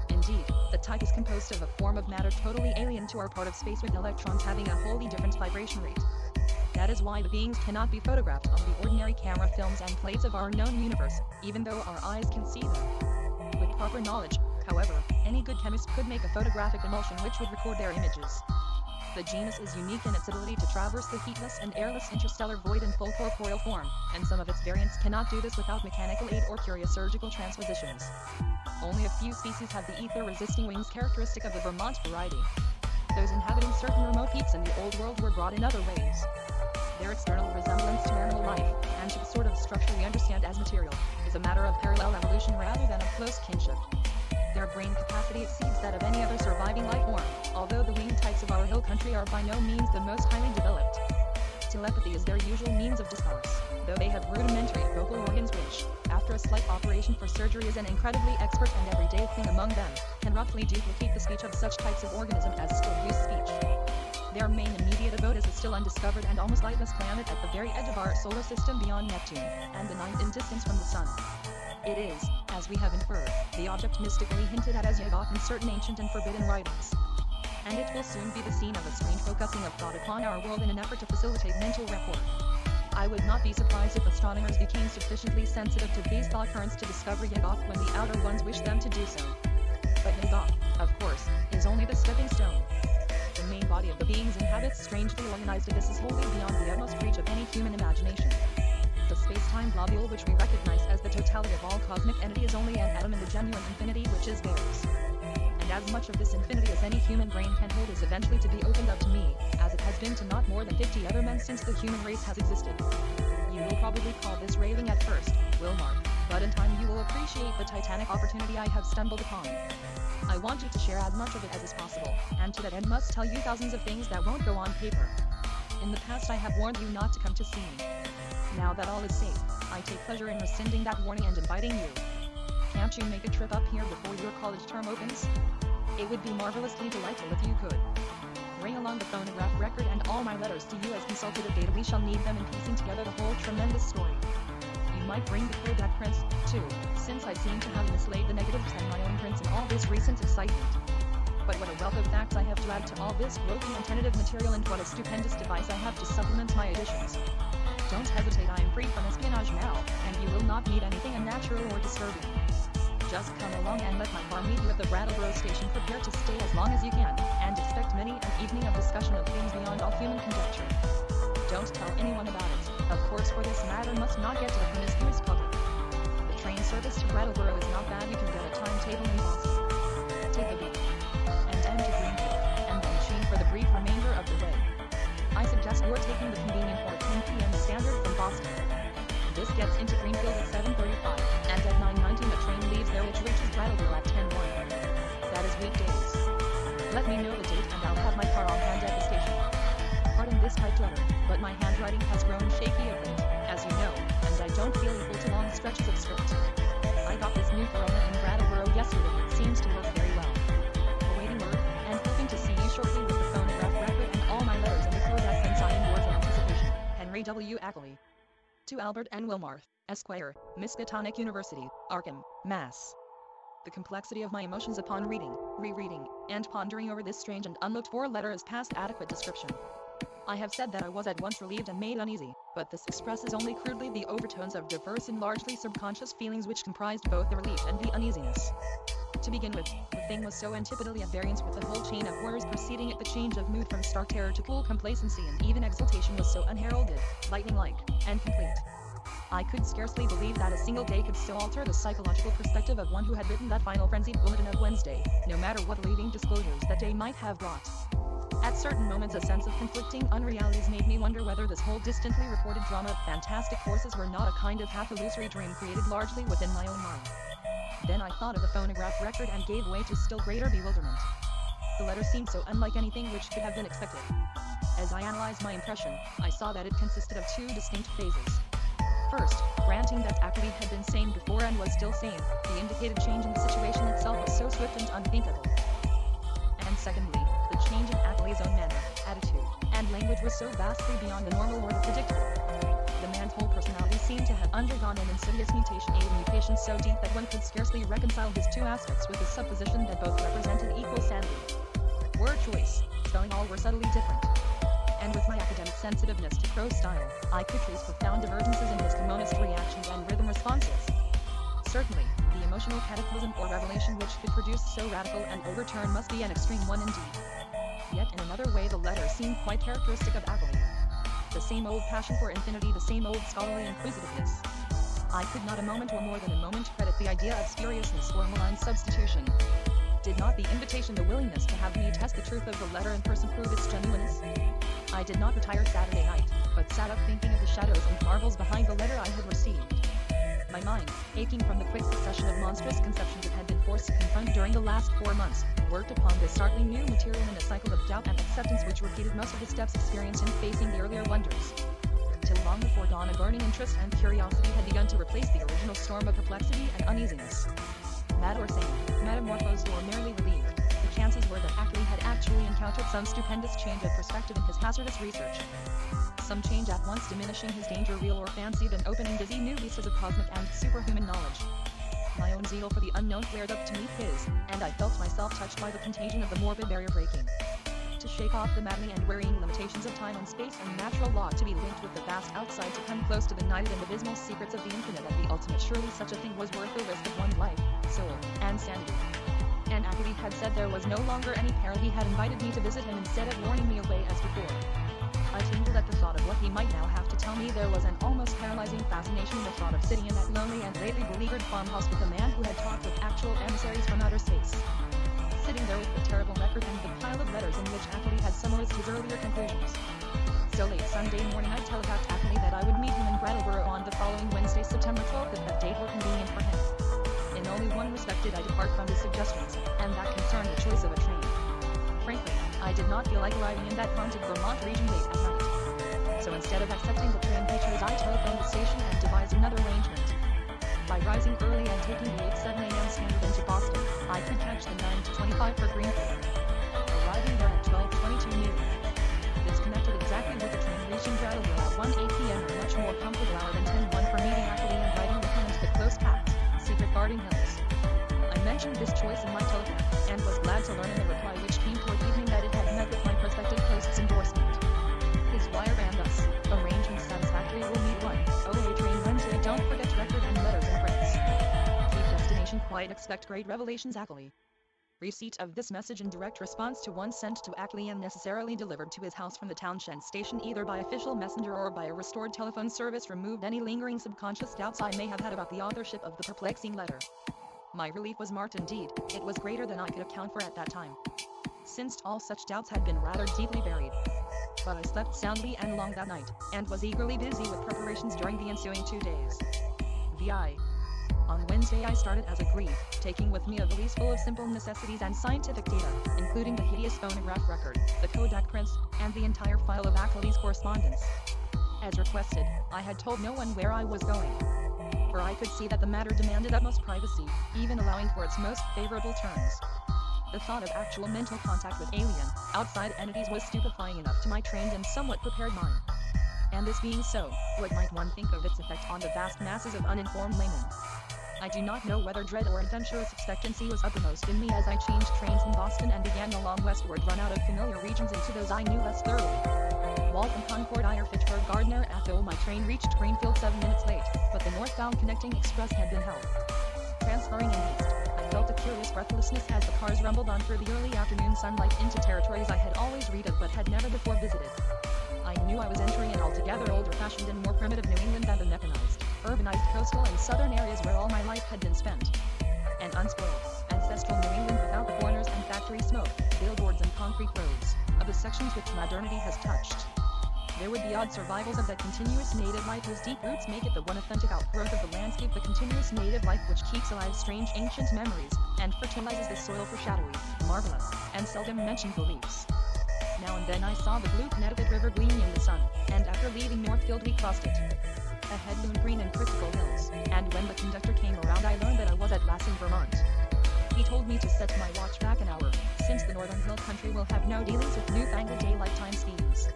Indeed, the type is composed of a form of matter totally alien to our part of space, with electrons having a wholly different vibration rate. That is why the beings cannot be photographed on the ordinary camera films and plates of our known universe, even though our eyes can see them. With proper knowledge, however, any good chemist could make a photographic emulsion which would record their images. The genus is unique in its ability to traverse the heatless and airless interstellar void in full corporeal form, and some of its variants cannot do this without mechanical aid or curious surgical transpositions. Only a few species have the ether-resisting wings characteristic of the Vermont variety. Those inhabiting certain remote peaks in the Old World were brought in other ways. Their external resemblance to animal life, and to the sort of structure we understand as material, is a matter of parallel evolution rather than of close kinship. Their brain capacity exceeds that of any other surviving life form, although the winged types of our hill country are by no means the most highly developed. Telepathy is their usual means of discourse, though they have rudimentary vocal organs which, after a slight operation for surgery, is an incredibly expert and everyday thing among them, can roughly duplicate the speech of such types of organism as still use speech. Their main immediate abode is a still undiscovered and almost lightless planet at the very edge of our solar system beyond Neptune, and the ninth in distance from the Sun. It is, as we have inferred, the object mystically hinted at as Yuggoth in certain ancient and forbidden writings. And it will soon be the scene of a strange focusing of thought upon our world in an effort to facilitate mental rapport. I would not be surprised if astronomers became sufficiently sensitive to these thought currents to discover Yuggoth when the outer ones wish them to do so. But Yuggoth, of course, is only the stepping stone. The main body of the beings inhabits strangely organized abysses wholly beyond the utmost reach of any human imagination. The space-time globule which we recognize as the totality of all cosmic entity is only an atom in the genuine infinity which is theirs. And as much of this infinity as any human brain can hold is eventually to be opened up to me, as it has been to not more than 50 other men since the human race has existed. You will probably call this raving at first, Wilmark, but in time you will appreciate the titanic opportunity I have stumbled upon. I want you to share as much of it as is possible, and to that end must tell you thousands of things that won't go on paper. In the past I have warned you not to come to see me. Now that all is safe, I take pleasure in rescinding that warning and inviting you. Can't you make a trip up here before your college term opens? It would be marvelously delightful if you could. Bring along the phonograph record and all my letters to you as consultative data. We shall need them in piecing together the whole tremendous story. You might bring the Kodak prints, too, since I seem to have mislaid the negatives and my own prints in all this recent excitement. But what a wealth of facts I have to add to all this broken and tentative material, and what a stupendous device I have to supplement my editions. Don't hesitate, I am free from espionage now, and you will not need anything unnatural or disturbing. Just come along and let my car meet you at the Brattleboro station. Prepare to stay as long as you can, and expect many an evening of discussion of things beyond all human conjecture. Don't tell anyone about it, of course, for this matter must not get to the promiscuous public. The train service to Brattleboro is not bad. You can get a timetable in Boston. Take a beat. And enter Greenfield. were taking the convenient 14 p.m. standard from Boston. This gets into Greenfield at 7:35, and at 9:19 a train leaves there which reaches Brattleboro at 10:01. That is weekdays. Let me know the date and I'll have my car on hand at the station. Pardon this typed letter, but my handwriting has grown shaky of late, as you know, and I don't feel equal to long stretches of script. I got this new Corona in Brattleboro yesterday. It seems to work very well. Awaiting word, and hoping to see you shortly with the phonograph record and all my letters in the correspondence I am yours in anticipation. Henry W. Ackley. To Albert N. Wilmarth, Esquire, Miskatonic University, Arkham, Mass. The complexity of my emotions upon reading, rereading, and pondering over this strange and unlooked-for letter is past adequate description. I have said that I was at once relieved and made uneasy, but this expresses only crudely the overtones of diverse and largely subconscious feelings which comprised both the relief and the uneasiness. To begin with, the thing was so antipodally at variance with the whole chain of horrors preceding it. The change of mood from stark terror to cool complacency and even exultation was so unheralded, lightning-like, and complete. I could scarcely believe that a single day could so alter the psychological perspective of one who had written that final frenzied bulletin of Wednesday, no matter what leading disclosures that day might have brought. At certain moments a sense of conflicting unrealities made me wonder whether this whole distantly reported drama of fantastic forces were not a kind of half-illusory dream created largely within my own mind. Then I thought of the phonograph record and gave way to still greater bewilderment. The letter seemed so unlike anything which could have been expected. As I analyzed my impression, I saw that it consisted of two distinct phases. First, granting that Ackley had been sane before and was still sane, the indicated change in the situation itself was so swift and unthinkable. And secondly, the change in Ackley's own manner, attitude, and language was so vastly beyond the normal or the predictable. The man's whole personality seemed to have undergone an insidious mutation, a mutation so deep that one could scarcely reconcile his two aspects with the supposition that both represented equal sanity. Word choice, spelling, all were subtly different. And with my academic sensitiveness to prose style, I could trace profound divergences in his commonest reactions and rhythm responses. Certainly, the emotional cataclysm or revelation which could produce so radical an overturn must be an extreme one indeed. Yet in another way the letter seemed quite characteristic of Ackley. The same old passion for infinity, the same old scholarly inquisitiveness. I could not a moment or more than a moment credit the idea of spuriousness or malign substitution. Did not the invitation, the willingness to have me test the truth of the letter in person, prove its genuineness? I did not retire Saturday night, but sat up thinking of the shadows and marvels behind the letter I had received. My mind, aching from the quick succession of monstrous conceptions it had been forced to confront during the last 4 months, worked upon this startling new material in a cycle of doubt and acceptance which repeated most of the steps experienced in facing the earlier wonders. Till long before dawn a burning interest and curiosity had begun to replace the original storm of perplexity and uneasiness. Mad or sane, metamorphosed or merely relieved, the chances were that Ackley had actually encountered some stupendous change of perspective in his hazardous research. Some change at once diminishing his danger, real or fancied, and opening dizzy new vistas of cosmic and superhuman knowledge. My own zeal for the unknown flared up to meet his, and I felt myself touched by the contagion of the morbid barrier breaking. To shake off the maddening and wearying limitations of time and space and natural law, to be linked with the vast outside, to come close to the nighted and abysmal secrets of the infinite and the ultimate, surely such a thing was worth the risk of one's life, soul, and sanity. And Ackley had said there was no longer any peril. He had invited me to visit him instead of warning me away as before. I tingled at the thought of what he might now have to tell me. There was an almost paralyzing fascination in the thought of sitting in that lonely and lately beleaguered farmhouse with a man who had talked with actual emissaries from outer space. Sitting there with the terrible record and the pile of letters in which Ackley had summarized his earlier conclusions. So late Sunday morning I telegraphed Ackley that I would meet him in Brattleboro on the following Wednesday, September 12th, if that date were convenient for him. In only one respect did I depart from his suggestions, and that concerned the choice of a train. Frankly, I did not feel like arriving in that haunted Vermont region late at night. So instead of accepting the train he chose, I telephoned the station and devised another arrangement. By rising early and taking the 8:07 a.m. standard into Boston, I could catch the 9:25 for Greenfield, arriving there at 12:22 noon. This connected exactly with the train reaching Brattleboro at 1:08 p.m. a much more comfortable hour than 10:01 for meeting Ackley and riding with him into the close-packed, secret-guarding hills. I mentioned this choice in my telegram, and was glad to learn in the reply which came toward evening that it had met with my prospective host's endorsement. His wire ran thus: arrangements satisfactory, will meet 1:08 train Wednesday, don't forget record and letters and prints. Keep destination quiet, expect great revelations, Ackley. Receipt of this message in direct response to one sent to Ackley and necessarily delivered to his house from the Townshend station either by official messenger or by a restored telephone service removed any lingering subconscious doubts I may have had about the authorship of the perplexing letter. My relief was marked indeed. It was greater than I could account for at that time, since all such doubts had been rather deeply buried. But I slept soundly and long that night, and was eagerly busy with preparations during the ensuing 2 days. VI. On Wednesday I started as agreed, taking with me a valise full of simple necessities and scientific data, including the hideous phonograph record, the Kodak prints, and the entire file of Achilles' correspondence. As requested, I had told no one where I was going, for I could see that the matter demanded utmost privacy, even allowing for its most favorable terms. The thought of actual mental contact with alien, outside entities was stupefying enough to my trained and somewhat prepared mind. And this being so, what might one think of its effect on the vast masses of uninformed laymen? I do not know whether dread or adventurous expectancy was uppermost in me as I changed trains in Boston and began the long westward run out of familiar regions into those I knew less thoroughly. Waltham, Concord, Ayr, Fitchburg, Gardner, Athol. My train reached Greenfield 7 minutes late, but the northbound connecting express had been held. Transferring in haste, I felt a curious breathlessness as the cars rumbled on through the early afternoon sunlight into territories I had always read of but had never before visited. I knew I was entering an altogether older-fashioned and more primitive New England than the mechanized, urbanized coastal and southern areas where all my life had been spent. An unspoiled, ancestral New England without the corners and factory smoke, billboards and concrete roads, of the sections which modernity has touched. There would be odd survivals of that continuous native life whose deep roots make it the one authentic outgrowth of the landscape, the continuous native life which keeps alive strange ancient memories, and fertilizes the soil for shadowy, marvelous, and seldom mentioned beliefs. Now and then I saw the blue Connecticut River gleaming in the sun, and after leaving Northfield we crossed it. Ahead loomed green and crystal hills, and when the conductor came around I learned that I was at Lansing, Vermont. He told me to set my watch back an hour, since the northern hill country will have no dealings with newfangled daylight time schemes.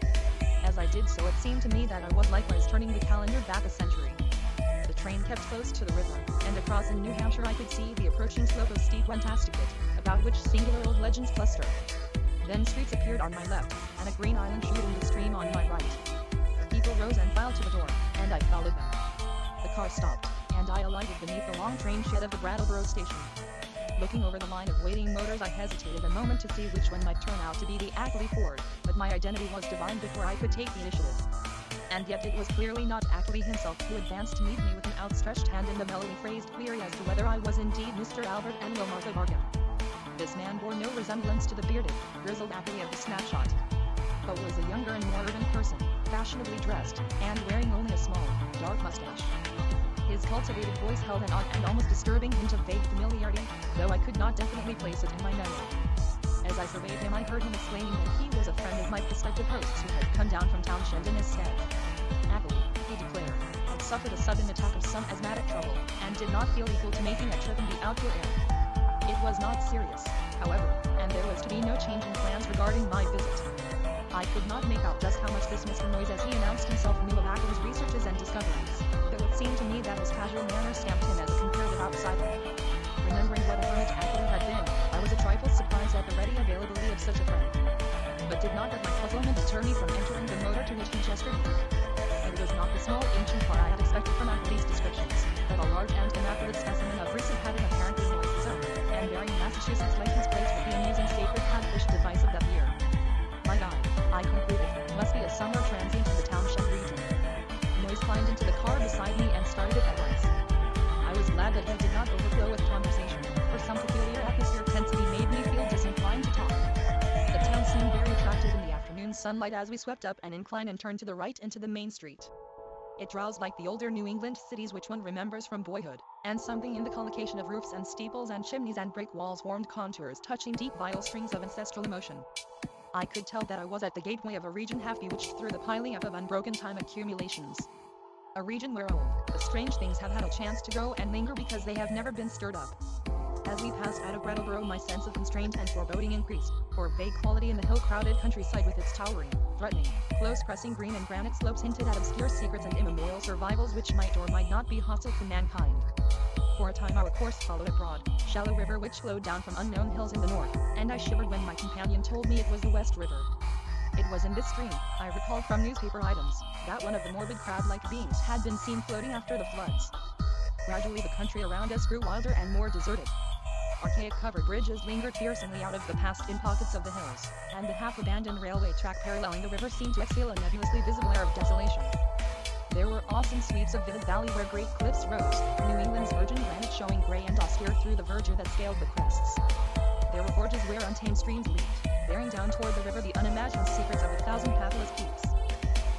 As I did so it seemed to me that I was likewise turning the calendar back a century. The train kept close to the river, and across in New Hampshire I could see the approaching slope of steep Wentasticate, about which singular old legends cluster. Then streets appeared on my left, and a green island shooting the stream on my right. People rose and filed to the door, and I followed them. The car stopped, and I alighted beneath the long train shed of the Brattleboro station. Looking over the line of waiting motors I hesitated a moment to see which one might turn out to be the Ackley Ford, but my identity was divined before I could take the initiative. And yet it was clearly not Ackley himself who advanced to meet me with an outstretched hand and a mellowly phrased query as to whether I was indeed Mr. Albert N. Martha Bargain. This man bore no resemblance to the bearded, grizzled Ackley of the snapshot, but was a younger and more urban person, fashionably dressed, and wearing only a small, dark mustache. His cultivated voice held an odd and almost disturbing hint of vague familiarity, though I could not definitely place it in my memory. As I surveyed him I heard him explaining that he was a friend of my prospective hosts who had come down from Townshend in his stead. Ackley, he declared, had suffered a sudden attack of some asthmatic trouble, and did not feel equal to making a trip in the outdoor air. It was not serious, however, and there was to be no change in plans regarding my visit. I could not make out just how much this Mr. Noyes, as he announced himself, knew of Ackley's researches and discoveries, though it seemed to me that his casual manner stamped him as a comparative outsider. Remembering what a hermit Ackley had been, I was a trifle surprised at the ready availability of such a friend, but did not let my puzzlement deter me from entering the motor to which he gestured. It was not the small ancient car I had expected from Ackley's descriptions, but a large and immaculate specimen of recent pattern apparently his own, and bearing Massachusetts license plates with the amusing sacred catfish device of that year. My God, I concluded, must be a summer transient in the Townshend region. Noyes climbed into the car beside me and started it at once. I was glad that he did not overflow with conversation, for some peculiar atmospheric tensity made me feel disinclined to talk. The town seemed very attractive in the afternoon sunlight as we swept up an incline and turned to the right into the main street. It drowsed like the older New England cities which one remembers from boyhood, and something in the collocation of roofs and steeples and chimneys and brick walls formed contours touching deep vital strings of ancestral emotion. I could tell that I was at the gateway of a region half bewitched through the piling up of unbroken time accumulations. A region where old, the strange things have had a chance to grow and linger because they have never been stirred up. As we passed out of Brattleboro my sense of constraint and foreboding increased, for vague quality in the hill-crowded countryside with its towering, threatening, close-pressing green and granite slopes hinted at obscure secrets and immemorial survivals which might or might not be hostile to mankind. For a time our course followed a broad, shallow river which flowed down from unknown hills in the north, and I shivered when my companion told me it was the West River. It was in this stream, I recalled from newspaper items, that one of the morbid crab-like beings had been seen floating after the floods. Gradually the country around us grew wilder and more deserted. Archaic covered bridges lingered fearsomely out of the past in pockets of the hills, and the half-abandoned railway track paralleling the river seemed to exhale a nebulously visible air of desolation. There were awesome sweeps of vivid valley where great cliffs rose, New England's virgin granite showing gray and austere through the verdure that scaled the crests. There were gorges where untamed streams leaped, bearing down toward the river the unimagined secrets of 1,000 pathless peaks.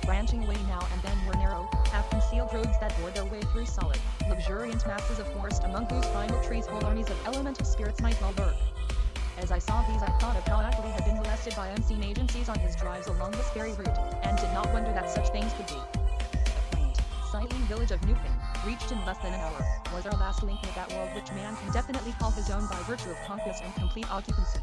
Branching away now and then were narrow, half-concealed roads that bored their way through solid, luxuriant masses of forest among whose primal trees whole armies of elemental spirits might well lurk. As I saw these I thought of how Ackley had been molested by unseen agencies on his drives along this very route, and did not wonder that such things could be. The quaint, silent village of Newfane, reached in less than an hour, was our last link with that world which man can definitely call his own by virtue of conquest and complete occupancy.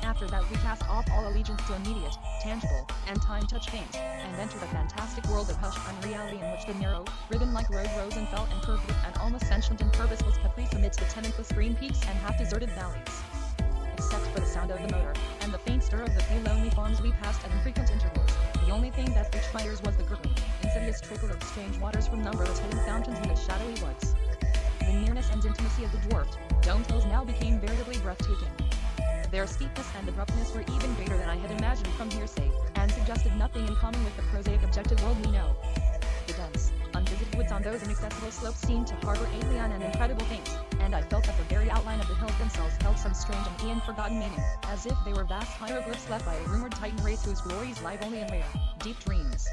After that we cast off all allegiance to immediate, tangible, and time-touched things, and entered a fantastic world of hush unreality in which the narrow, ribbon-like road rose and fell and curved with an almost sentient and purposeless caprice amidst the tenantless green peaks and half-deserted valleys. Except for the sound of the motor, and the faint stir of the few lonely farms we passed at infrequent intervals, the only thing that reached my ears was the gurgling, insidious trickle of strange waters from numberless hidden fountains in the shadowy woods. The nearness and intimacy of the dwarfed, domed hills now became veritably breathtaking. Their steepness and abruptness were even greater than I had imagined from hearsay, and suggested nothing in common with the prosaic objective world we know. The dense, unvisited woods on those inaccessible slopes seemed to harbor alien and incredible things, and I felt that the very outline of the hills themselves held some strange and eon-forgotten meaning, as if they were vast hieroglyphs left by a rumored Titan race whose glories lie only in rare, deep dreams.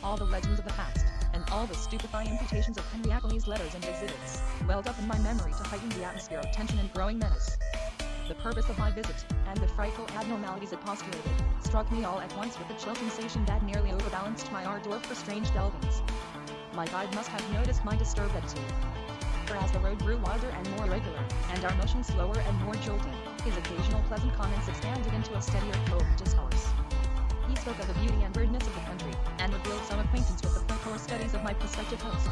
All the legends of the past, and all the stupefying imputations of Henry Ackley's letters and exhibits, welled up in my memory to heighten the atmosphere of tension and growing menace. The purpose of my visit, and the frightful abnormalities it postulated, struck me all at once with a chill sensation that nearly overbalanced my ardor for strange delvings. My guide must have noticed my disturbed attitude. For as the road grew wilder and more irregular, and our motion slower and more jolting, his occasional pleasant comments expanded into a steadier flow of discourse. He spoke of the beauty and weirdness of the country, and revealed some acquaintance with the folklore studies of my prospective host.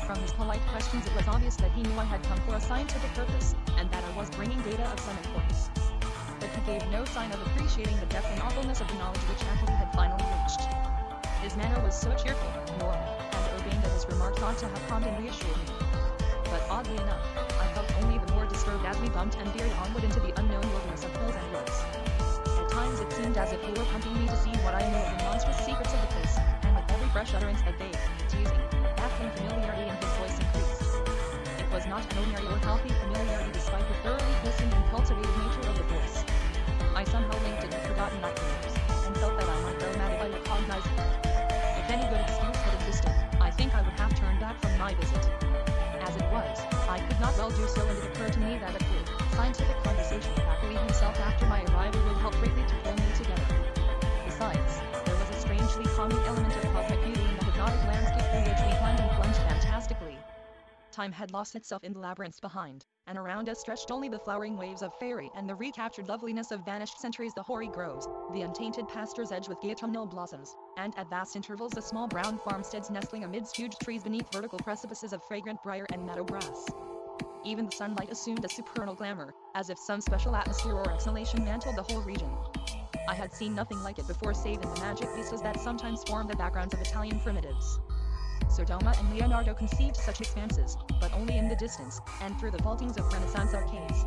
From his polite questions it was obvious that he knew I had come for a scientific purpose, and that I was bringing data of some importance. But he gave no sign of appreciating the depth and awfulness of the knowledge which Ackley had finally reached. His manner was so cheerful, normal, and urbane that his remark ought to have calmed and reassured me. But oddly enough, I felt only the more disturbed as we bumped and veered onward into the unknown wilderness of hills and woods. At times it seemed as if he were pumping me to see what I knew of the monstrous secrets of the place, and with every fresh utterance a vague, teasing, baffling familiarity in his voice increased. It was not an ordinary or healthy familiarity despite the thoroughly wholesome and cultivated nature of the voice. I somehow linked it with forgotten nightmares, and felt that I might grow mad if I recognized it. If any good excuse had existed, I think I would have turned back from my visit. As it was, I could not well do so, and it occurred to me that a crude, scientific conversation with Ackley himself after my arrival would help greatly to pull me together. Besides, there was a strangely calming element of cosmic beauty in the hypnotic landscape through which we climbed and plunged fantastically. Time had lost itself in the labyrinths behind, and around us stretched only the flowering waves of fairy and the recaptured loveliness of vanished centuries, the hoary groves, the untainted pastures edged with gay autumnal blossoms, and at vast intervals the small brown farmsteads nestling amidst huge trees beneath vertical precipices of fragrant briar and meadow grass. Even the sunlight assumed a supernal glamour, as if some special atmosphere or exhalation mantled the whole region. I had seen nothing like it before save in the magic vistas that sometimes form the backgrounds of Italian primitives. Sodoma and Leonardo conceived such expanses, but only in the distance, and through the vaultings of Renaissance arcades.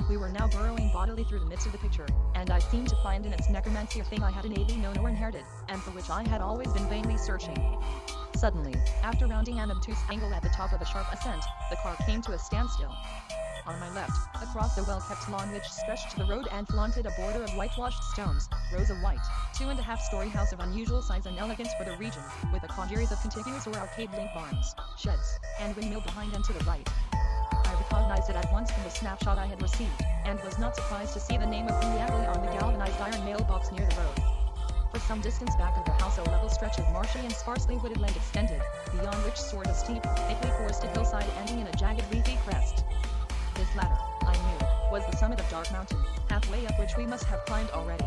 We were now burrowing bodily through the midst of the picture, and I seemed to find in its necromancy a thing I had innately known or inherited, and for which I had always been vainly searching. Suddenly, after rounding an obtuse angle at the top of a sharp ascent, the car came to a standstill. On my left, across a well-kept lawn which stretched to the road and flaunted a border of whitewashed stones, rose a white, 2.5-story house of unusual size and elegance for the region, with a quadrilateral of contiguous or arcade-linked barns, sheds, and windmill behind and to the right. I recognized it at once from the snapshot I had received, and was not surprised to see the name of Henry Ackley on the galvanized iron mailbox near the road. For some distance back of the house a level stretch of marshy and sparsely wooded land extended, beyond which soared a steep, thickly forested hillside ending in a jagged leafy crest. This latter, I knew, was the summit of Dark Mountain, halfway up which we must have climbed already.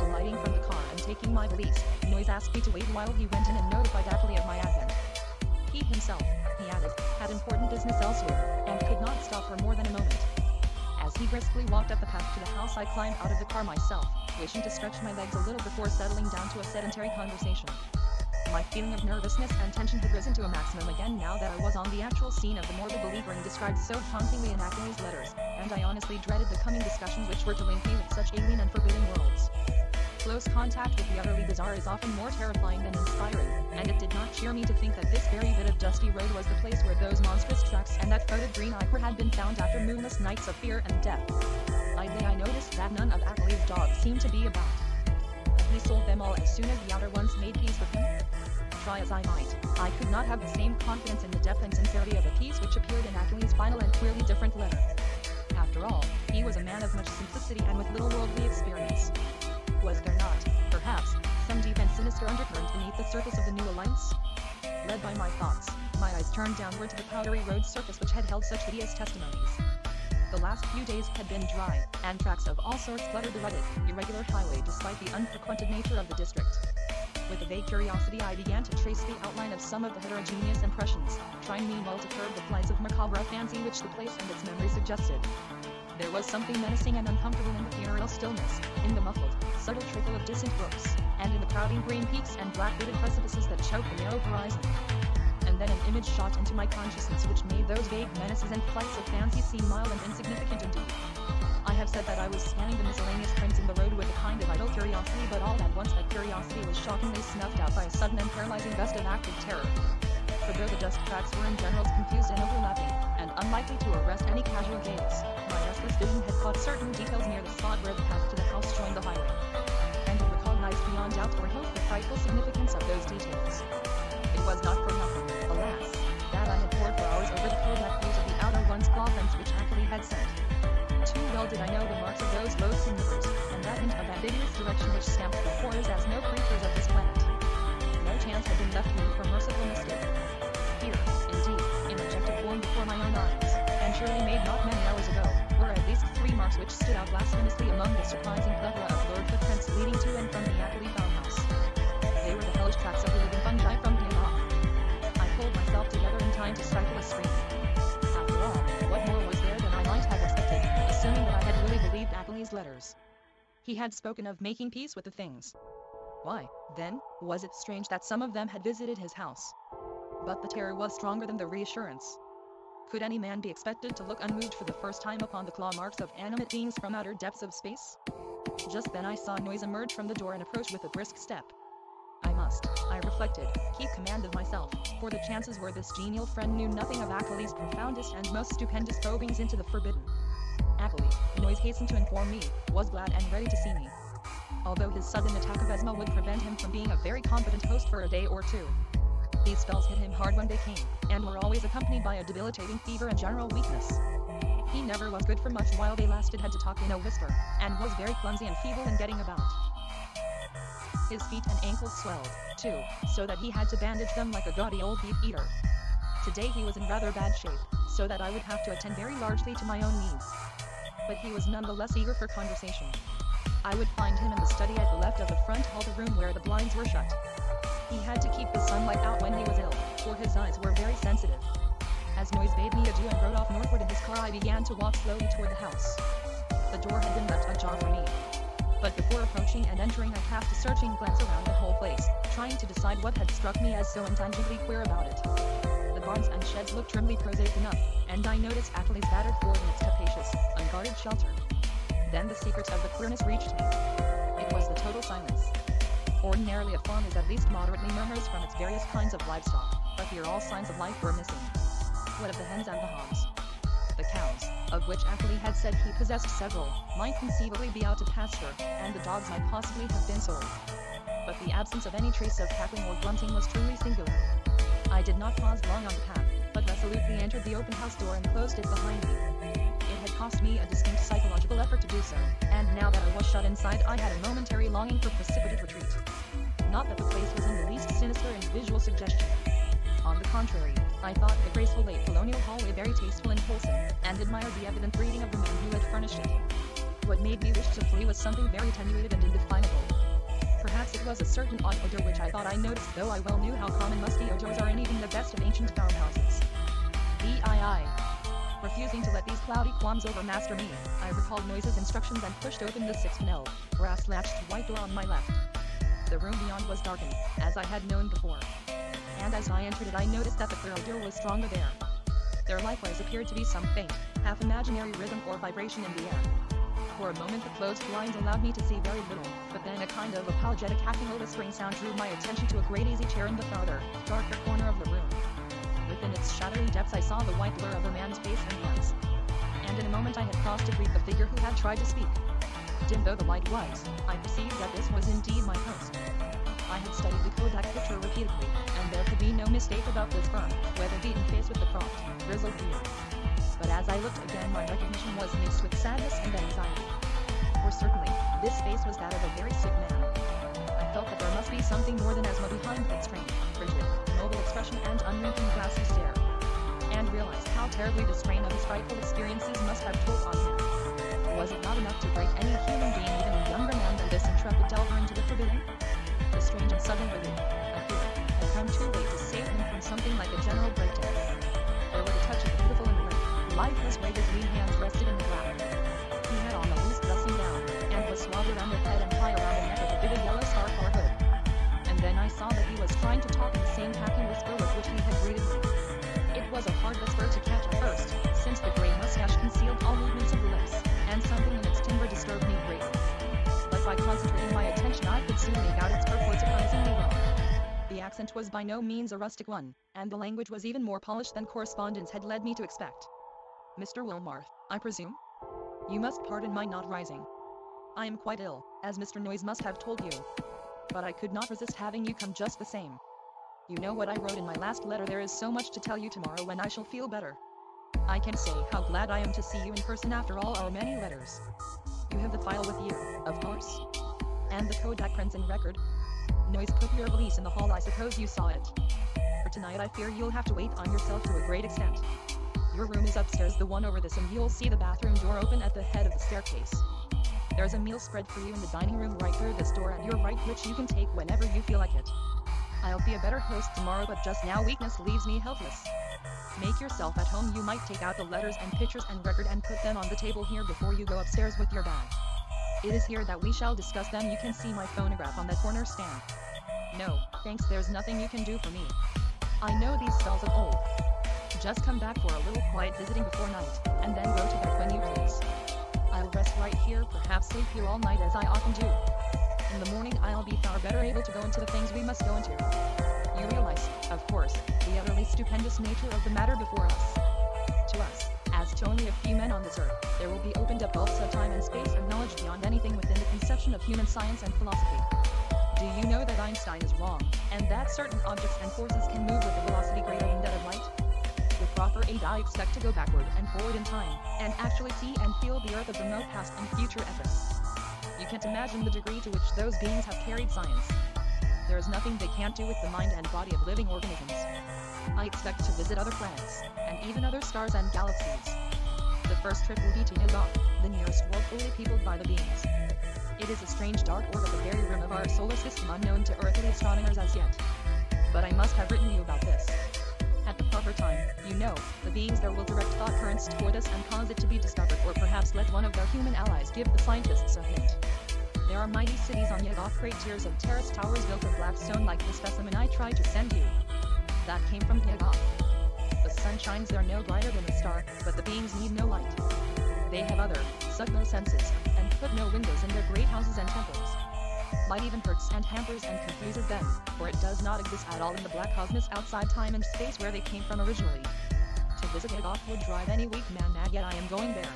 Alighting from the car and taking my valise, Noyes asked me to wait while he went in and notified Ackley of my advent. He himself, he added, had important business elsewhere, and could not stop for more than a moment. As he briskly walked up the path to the house I climbed out of the car myself, wishing to stretch my legs a little before settling down to a sedentary conversation. My feeling of nervousness and tension had risen to a maximum again now that I was on the actual scene of the morbid beleaguering described so hauntingly in Ackley's letters, and I honestly dreaded the coming discussions which were to link me with such alien and forbidding worlds. Close contact with the utterly bizarre is often more terrifying than inspiring, and it did not cheer me to think that this very bit of dusty road was the place where those monstrous tracks and that faded green ichor had been found after moonless nights of fear and death. Slightly I noticed that none of Achilles' dogs seemed to be about. He sold them all as soon as the outer ones made peace with him? Try as I might, I could not have the same confidence in the depth and sincerity of the peace which appeared in Achilles' final and clearly different letter. After all, he was a man of much simplicity and with little worldly experience. Was there not, perhaps, some deep and sinister undercurrent beneath the surface of the new alliance? Led by my thoughts, my eyes turned downward to the powdery road surface which had held such hideous testimonies. The last few days had been dry, and tracks of all sorts cluttered the rutted, irregular highway despite the unfrequented nature of the district. With a vague curiosity I began to trace the outline of some of the heterogeneous impressions, trying meanwhile to curb the flights of macabre fancy which the place and its memory suggested. There was something menacing and uncomfortable in the funereal stillness, in the muffled, subtle trickle of distant brooks, and in the crowding green peaks and black-wooded precipices that choke the narrow horizon. And then an image shot into my consciousness which made those vague menaces and flights of fancy seem mild and insignificant indeed. I have said that I was scanning the miscellaneous prints in the road with a kind of idle curiosity, but all at once that curiosity was shockingly snuffed out by a sudden and paralyzing gust of active terror. For though the dust tracks were in general confused and overlapping, and unlikely to arrest any casual gaze, my restless vision had caught certain details near the spot where the path to the house joined the highway. And it recognized beyond doubt or hope the frightful significance of those details. It was not for nothing, alas, that I had pored for hours over the coded views of the outer one's clawprints which Achilles had sent. Too well did I know the marks of those loathsome nippers, and that hint of ambiguous direction which stamped the foreigners as no creatures of this planet. No chance had been left me for merciful mistake. Here, indeed, in objective form before my own eyes, and surely made not many hours ago, were at least 3 marks which stood out blasphemously among the surprising plethora of blurred footprints leading to and from the Achilles farmhouse. They were the hellish tracks of the living fungi from the off. I pulled myself together in time to stifle a scream. After all, what more was there than I might have expected, assuming that I had really believed Achilles' letters? He had spoken of making peace with the things. Why, then, was it strange that some of them had visited his house? But the terror was stronger than the reassurance. Could any man be expected to look unmoved for the first time upon the claw marks of animate beings from outer depths of space? Just then I saw noise emerge from the door and approach with a brisk step. I must, I reflected, keep command of myself, for the chances were this genial friend knew nothing of Achilles' profoundest and most stupendous probings into the forbidden. Achilles, Noise hastened to inform me, was glad and ready to see me. Although his sudden attack of asthma would prevent him from being a very competent host for a day or two. These spells hit him hard when they came, and were always accompanied by a debilitating fever and general weakness. He never was good for much while they lasted, had to talk in a whisper, and was very clumsy and feeble in getting about. His feet and ankles swelled, too, so that he had to bandage them like a gaudy old beef eater. Today he was in rather bad shape, so that I would have to attend very largely to my own needs. But he was none the less eager for conversation. I would find him in the study at the left of the front hall, the room where the blinds were shut. He had to keep the sunlight out when he was ill, for his eyes were very sensitive. As Noise bade me adieu and rode off northward in his car, I began to walk slowly toward the house. The door had been left ajar for me. But before approaching and entering, I cast a searching glance around the whole place, trying to decide what had struck me as so intangibly queer about it. The barns and sheds looked trimly prosaic enough, and I noticed Achilles' battered fort in its capacious, unguarded shelter. Then the secret of the queerness reached me. It was the total silence. Ordinarily a farm is at least moderately murmurous from its various kinds of livestock, but here all signs of life were missing. What of the hens and the hogs? The cows, of which Achilles had said he possessed several, might conceivably be out to pasture, and the dogs might possibly have been sold. But the absence of any trace of cackling or grunting was truly singular. I did not pause long on the path, but resolutely entered the open house door and closed it behind me. It had cost me a distinct psychological effort to do so, and now that I was shut inside I had a momentary longing for precipitate retreat. Not that the place was in the least sinister in visual suggestion. On the contrary, I thought the graceful late colonial hallway very tasteful and wholesome, and admired the evident breeding of the man who had furnished it. What made me wish to flee was something very attenuated and indefinable. Perhaps it was a certain odd odor which I thought I noticed, though I well knew how common musty odors are in even the best of ancient farmhouses. Refusing to let these cloudy qualms overmaster me, I recalled Noise's instructions and pushed open the 6-paneled, brass-latched white door on my left. The room beyond was darkened, as I had known before. And as I entered it I noticed that the clear odor was stronger there. There likewise appeared to be some faint, half-imaginary rhythm or vibration in the air. For a moment the closed blinds allowed me to see very little, but then a kind of apologetic hacking or whispering sound drew my attention to a great easy chair in the farther, darker corner of the room. Within its shadowy depths I saw the white blur of a man's face and hands. and in a moment I had crossed to greet the figure who had tried to speak. Dim though the light was, I perceived that this was indeed my host. I had studied the Kodak picture repeatedly, and there could be no mistake about this firm, weather-beaten face with the cropped, grizzled beard. But as I looked again, my recognition was mixed with sadness and anxiety. For certainly, this face was that of a very sick man. I felt that there must be something more than asthma behind that strange, frigid, immobile expression and unwinking glassy stare. And realized how terribly the strain of his frightful experiences must have told on him. Was it not enough to break any human being, even a younger man than this intrepid delver, into the forbidden? The strange and sudden relief, I fear, had come too late to save him from something like a general breakdown. There was a touch of the beautiful in the limp, lifeless way his lean hands rested in the ground. He had on a loose dressing gown, and was swathed around the head and tied around the neck with a vivid yellow scarf or hood. And then I saw that he was trying to talk in the same hacking whisper with which he had greeted me. It was a hard whisper to catch at first, since the grey mustache concealed all movements of the lips, and something in its timbre disturbed me greatly. But by concentrating my attention I could soon make out its purport surprisingly well. The accent was by no means a rustic one, and the language was even more polished than correspondence had led me to expect. Mr. Wilmarth, I presume? You must pardon my not rising. I am quite ill, as Mr. Noyes must have told you. But I could not resist having you come just the same. You know what I wrote in my last letter. There is so much to tell you tomorrow when I shall feel better. I can say how glad I am to see you in person after all our many letters. You have the file with you, of course. And the Kodak prints and record. Noyes put your valise in the hall. I suppose you saw it. For tonight I fear you'll have to wait on yourself to a great extent. Your room is upstairs, the one over this, and you'll see the bathroom door open at the head of the staircase. There's a meal spread for you in the dining room right through this door at your right, which you can take whenever you feel like it. I'll be a better host tomorrow, but just now weakness leaves me helpless. Make yourself at home. You might take out the letters and pictures and record and put them on the table here before you go upstairs with your bag. It is here that we shall discuss them. You can see my phonograph on that corner stand. No, thanks, there's nothing you can do for me. I know these spells of old. Just come back for a little quiet visiting before night, and then go to bed when you please. I'll rest right here, perhaps sleep here all night as I often do. In the morning I'll be far better able to go into the things we must go into. You realize, of course, the utterly stupendous nature of the matter before us. To us, as to only a few men on this earth, there will be opened up gulfs of time and space and knowledge beyond anything within the conception of human science and philosophy. Do you know that Einstein is wrong, and that certain objects and forces can move with a velocity greater than that of light? With proper aid I expect to go backward and forward in time, and actually see and feel the earth of the remote past and future epochs. You can't imagine the degree to which those beings have carried science. There is nothing they can't do with the mind and body of living organisms. I expect to visit other planets, and even other stars and galaxies. The first trip will be to Yuggoth, the nearest world fully peopled by the beings. It is a strange dark orb at the very rim of our solar system, unknown to earthly astronomers as yet. But I must have written you about this. At the proper time, you know, the beings there will direct thought currents toward us and cause it to be discovered, or perhaps let one of their human allies give the scientists a hint. There are mighty cities on Yuggoth, great tiers of terraced towers built of black stone like the specimen I tried to send you. That came from Yuggoth. The sun shines there no brighter than a star, but the beings need no light. They have other, subtler senses, and put no windows in their great houses and temples. Light even hurts and hampers and confuses them, for it does not exist at all in the black cosmos outside time and space where they came from originally. To visit Yuggoth would drive any weak man mad, yet I am going there.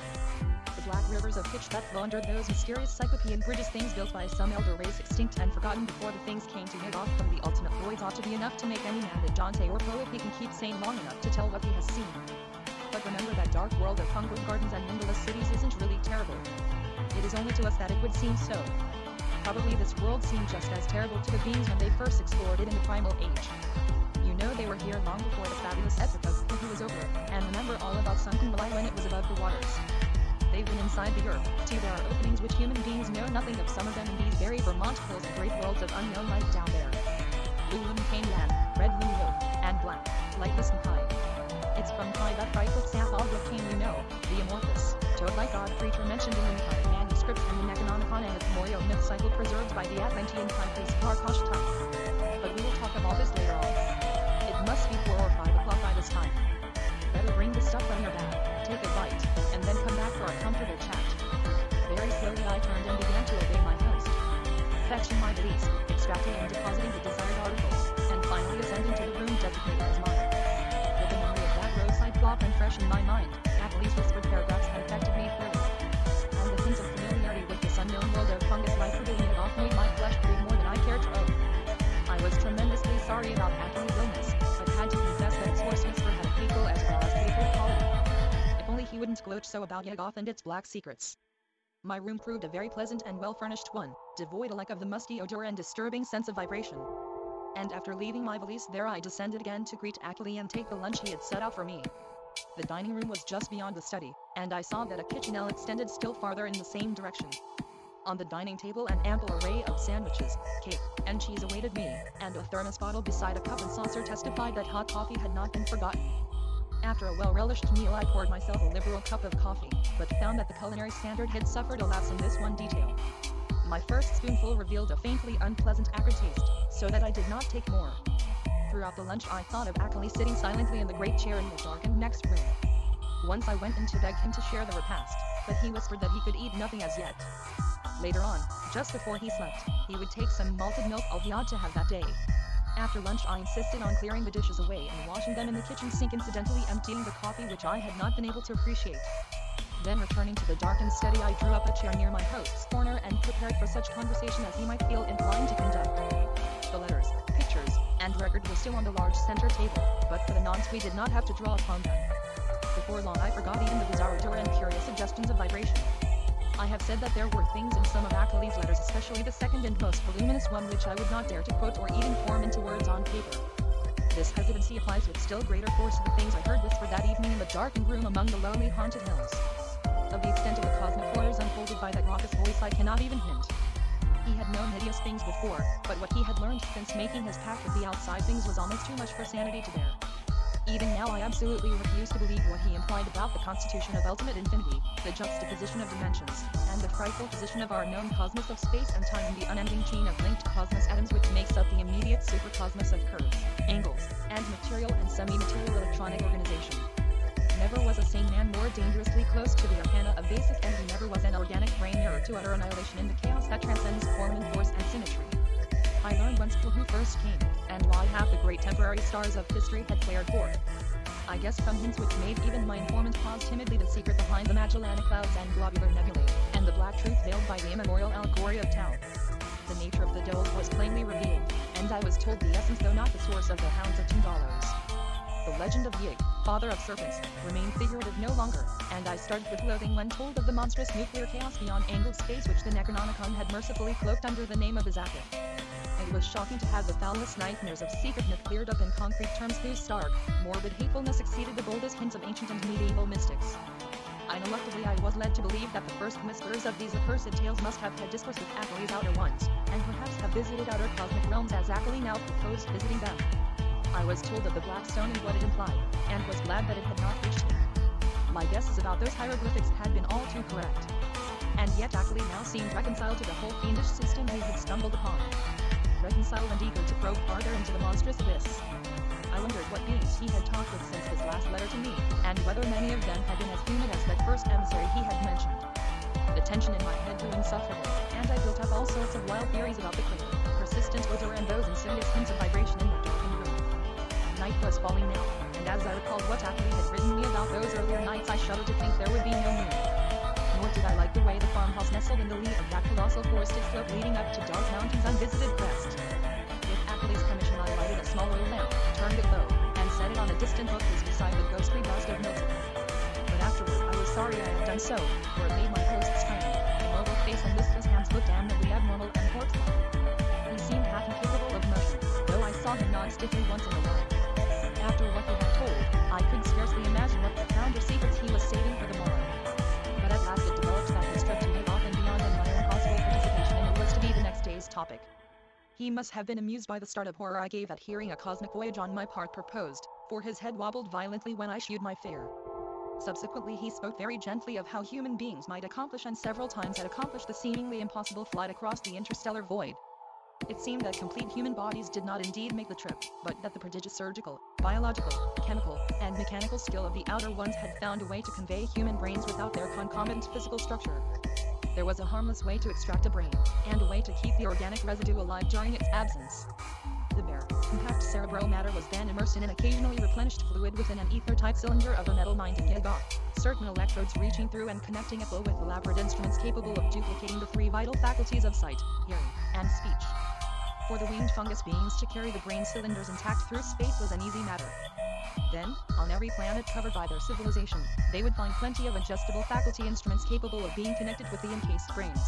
The black rivers of pitch that flow under those mysterious cyclopean bridges, things built by some elder race extinct and forgotten before the things came to Yuggoth from the ultimate voids, ought to be enough to make any man a Dante or Poe if he can keep sane long enough to tell what he has seen. But remember that dark world of hungry gardens and windowless cities isn't really terrible. It is only to us that it would seem so. Probably this world seemed just as terrible to the beings when they first explored it in the primal age. You know they were here long before the fabulous epoch of Pluto was over, and remember all about sunken Malaya when it was above the waters. They've been inside the earth, too. There are openings which human beings know nothing of, some of them in these very Vermont hills and great worlds of unknown life down there. Blue loom cane land, red loom hill, and black, lightless and high. It's from high that frightful Sapphire came, you know, the amorphous, toad-like god creature mentioned in the Meccanic manuscripts and the Necronomicon and its memorial myth cycle preserved by the Atlantean time priest Karkoshtai. But we will talk of all this later on. It must be 4 or 5 o'clock by this time. Better bring the stuff from your bag, take a bite, and then come back for a comfortable chat. Very slowly I turned and began to obey my host. Fetching my valise, extracting and depositing the desired articles, and finally ascending to the room designated as mine. With the memory of that roadside flop and fresh in my mind, Natalie's whispered paragraphs had sorry about Achilles' illness, but had to confess that its horse whisper had a fateful as well as playful quality. If only he wouldn't gloat so about Yuggoth and its black secrets. My room proved a very pleasant and well-furnished one, devoid alike of the musty odor and disturbing sense of vibration. And after leaving my valise there I descended again to greet Achilles and take the lunch he had set out for me. The dining room was just beyond the study, and I saw that a kitchenette extended still farther in the same direction. On the dining table an ample array of sandwiches, cake, and cheese awaited me, and a thermos bottle beside a cup and saucer testified that hot coffee had not been forgotten. After a well-relished meal I poured myself a liberal cup of coffee, but found that the culinary standard had suffered a lapse in this one detail. My first spoonful revealed a faintly unpleasant acrid taste, so that I did not take more. Throughout the lunch I thought of Achilles sitting silently in the great chair in the darkened next room. Once I went in to beg him to share the repast, but he whispered that he could eat nothing as yet. Later on, just before he slept, he would take some malted milk all he ought to have that day. After lunch I insisted on clearing the dishes away and washing them in the kitchen sink, incidentally emptying the coffee which I had not been able to appreciate. Then returning to the darkened study I drew up a chair near my host's corner and prepared for such conversation as he might feel inclined to conduct. The letters, pictures, and record were still on the large center table, but for the nonce we did not have to draw upon them. Before long I forgot even the bizarre odor and curious suggestions of vibration. I have said that there were things in some of Achilles' letters, especially the second and most voluminous one, which I would not dare to quote or even form into words on paper. This hesitancy applies with still greater force to the things I heard whispered that evening in the darkened room among the lonely haunted hills. Of the extent of the cosmic horrors unfolded by that raucous voice I cannot even hint. He had known hideous things before, but what he had learned since making his pact with the outside things was almost too much for sanity to bear. Even now I absolutely refuse to believe what he implied about the constitution of ultimate infinity, the juxtaposition of dimensions, and the frightful position of our known cosmos of space and time in the unending chain of linked cosmos atoms which makes up the immediate supercosmos of curves, angles, and material and semi-material electronic organization. Never was a sane man more dangerously close to the arcana of basic energy, never was an organic brain nearer to utter annihilation in the chaos that transcends form and force and symmetry. I learned once who first came, and why half the great temporary stars of history had flared forth. I guessed from hints which made even my informant pause timidly the secret behind the Magellanic clouds and globular nebulae, and the black truth veiled by the immemorial allegory of Tau. The nature of the dove was plainly revealed, and I was told the essence though not the source of the hounds of Tundalos. The legend of Yig, father of serpents, remained figurative no longer, and I started with loathing when told of the monstrous nuclear chaos beyond angled space which the Necronomicon had mercifully cloaked under the name of Azathoth. It was shocking to have the foulest nightmares of secret myth cleared up in concrete terms whose stark, morbid hatefulness exceeded the boldest hints of ancient and medieval mystics. Ineluctably I was led to believe that the first whisperers of these accursed tales must have had discourse with Achilles' outer ones, and perhaps have visited outer cosmic realms as Achilles now proposed visiting them. I was told of the black stone and what it implied, and was glad that it had not reached me. My guesses about those hieroglyphics had been all too correct. And yet Achilles now seemed reconciled to the whole fiendish system he had stumbled upon. Reconciled and eager to probe farther into the monstrous abyss. I wondered what beings he had talked with since his last letter to me, and whether many of them had been as human as that first emissary he had mentioned. The tension in my head grew insufferable, and I built up all sorts of wild theories about the clear, persistent odor and those insidious hints of vibration in the darkened room. Night was falling now, and as I recalled what Achilles had written me about those earlier nights I shuddered to think there would be no moon. Nor did I like the way the farmhouse nestled in the lee of that colossal forested slope leading up to Dark Mountain's unvisited crest. With Achilles' permission I lighted a small oil lamp, turned it low, and set it on a distant bookcase beside the ghostly bust of Milton. But afterward I was sorry I had done so, for it made my host strain. Immobile face and listless hands looked damnably abnormal and corpse-like. He seemed half incapable of motion, though I saw him nod stiffly once in a while. After what he had told, I could scarcely imagine what profounder secrets he was saving for the morrow. But at last it developed that his trip to Yig off and beyond and my own possible participation in it was to be the next day's topic. He must have been amused by the start of horror I gave at hearing a cosmic voyage on my part proposed, for his head wobbled violently when I shewed my fare. Subsequently he spoke very gently of how human beings might accomplish and several times had accomplished the seemingly impossible flight across the interstellar void. It seemed that complete human bodies did not indeed make the trip, but that the prodigious surgical, biological, chemical, and mechanical skill of the outer ones had found a way to convey human brains without their concomitant physical structure. There was a harmless way to extract a brain, and a way to keep the organic residue alive during its absence. The bare, compact cerebral matter was then immersed in an occasionally replenished fluid within an ether-type cylinder of a metal-minded Yuggoth, certain electrodes reaching through and connecting it with elaborate instruments capable of duplicating the three vital faculties of sight, hearing, and speech. For the winged fungus beings to carry the brain cylinders intact through space was an easy matter. Then, on every planet covered by their civilization, they would find plenty of adjustable faculty instruments capable of being connected with the encased brains.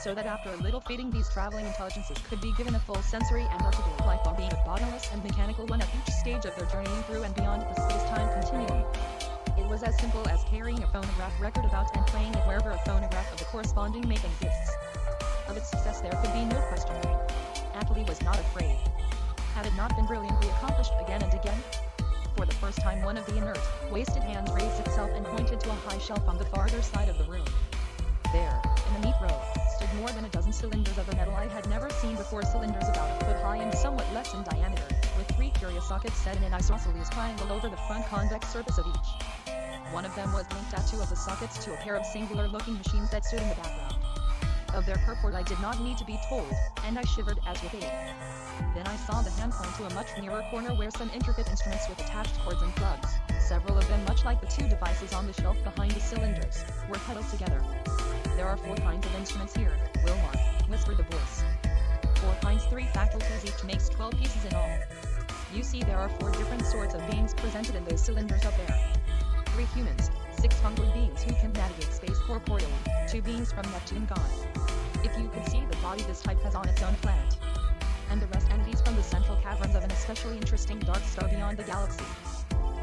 So that after a little feeding, these traveling intelligences could be given a full sensory and multiple life while being a bottomless and mechanical one at each stage of their journeying through and beyond the space-time continuum. It was as simple as carrying a phonograph record about and playing it wherever a phonograph of the corresponding make exists. Of its success there could be no question. Ackley was not afraid. Had it not been brilliantly accomplished again and again? For the first time one of the inert, wasted hands raised itself and pointed to a high shelf on the farther side of the room. There, in a neat row, stood more than a dozen cylinders of a metal I had never seen before, cylinders about a foot high and somewhat less in diameter, with 3 curious sockets set in an isosceles triangle over the front convex surface of each. One of them was linked at 2 of the sockets to a pair of singular-looking machines that stood in the background. Of their purport I did not need to be told, and I shivered as with awe. Then I saw the hand point to a much nearer corner where some intricate instruments with attached cords and plugs, several of them much like the 2 devices on the shelf behind the cylinders, were huddled together. There are 4 kinds of instruments here, Wilmar, whispered the voice. 4 kinds, 3 faculties, each makes 12 pieces in all. You see there are 4 different sorts of beings presented in those cylinders up there. 3 humans, 6 fungal beings who can navigate space corporeally, 2 beings from Neptune gone. If you could see the body this type has on its own planet. And the rest entities from the central caverns of an especially interesting dark star beyond the galaxy.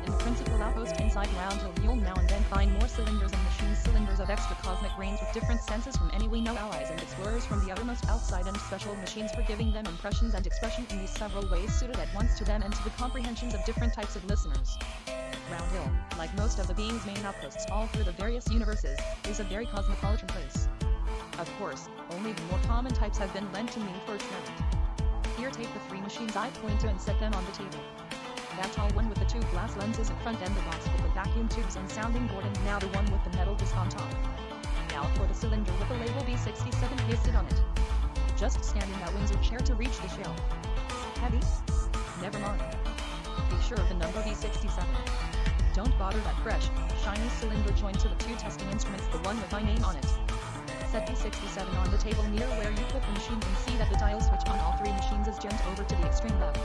In the principal outpost inside Round Hill you'll now and then find more cylinders and machines, cylinders of extra cosmic brains with different senses from any we know, allies and explorers from the uttermost outside, and special machines for giving them impressions and expression in these several ways suited at once to them and to the comprehensions of different types of listeners. Round Hill, like most of the being's main outposts all through the various universes, is a very cosmopolitan place. Of course, only the more common types have been lent to me for experiment. Here take the 3 machines I point to and set them on the table. That tall one with the 2 glass lenses in front, and the box with the vacuum tubes and sounding board, and now the one with the metal disc on top. Now for the cylinder with the label B67 pasted on it. Just stand in that Windsor chair to reach the shelf. Heavy? Never mind. Be sure of the number B67. Don't bother that fresh, shiny cylinder joined to the 2 testing instruments, the one with my name on it. Set B67 on the table near where you put the machines and see that the dial switch on all 3 machines is jammed over to the extreme left.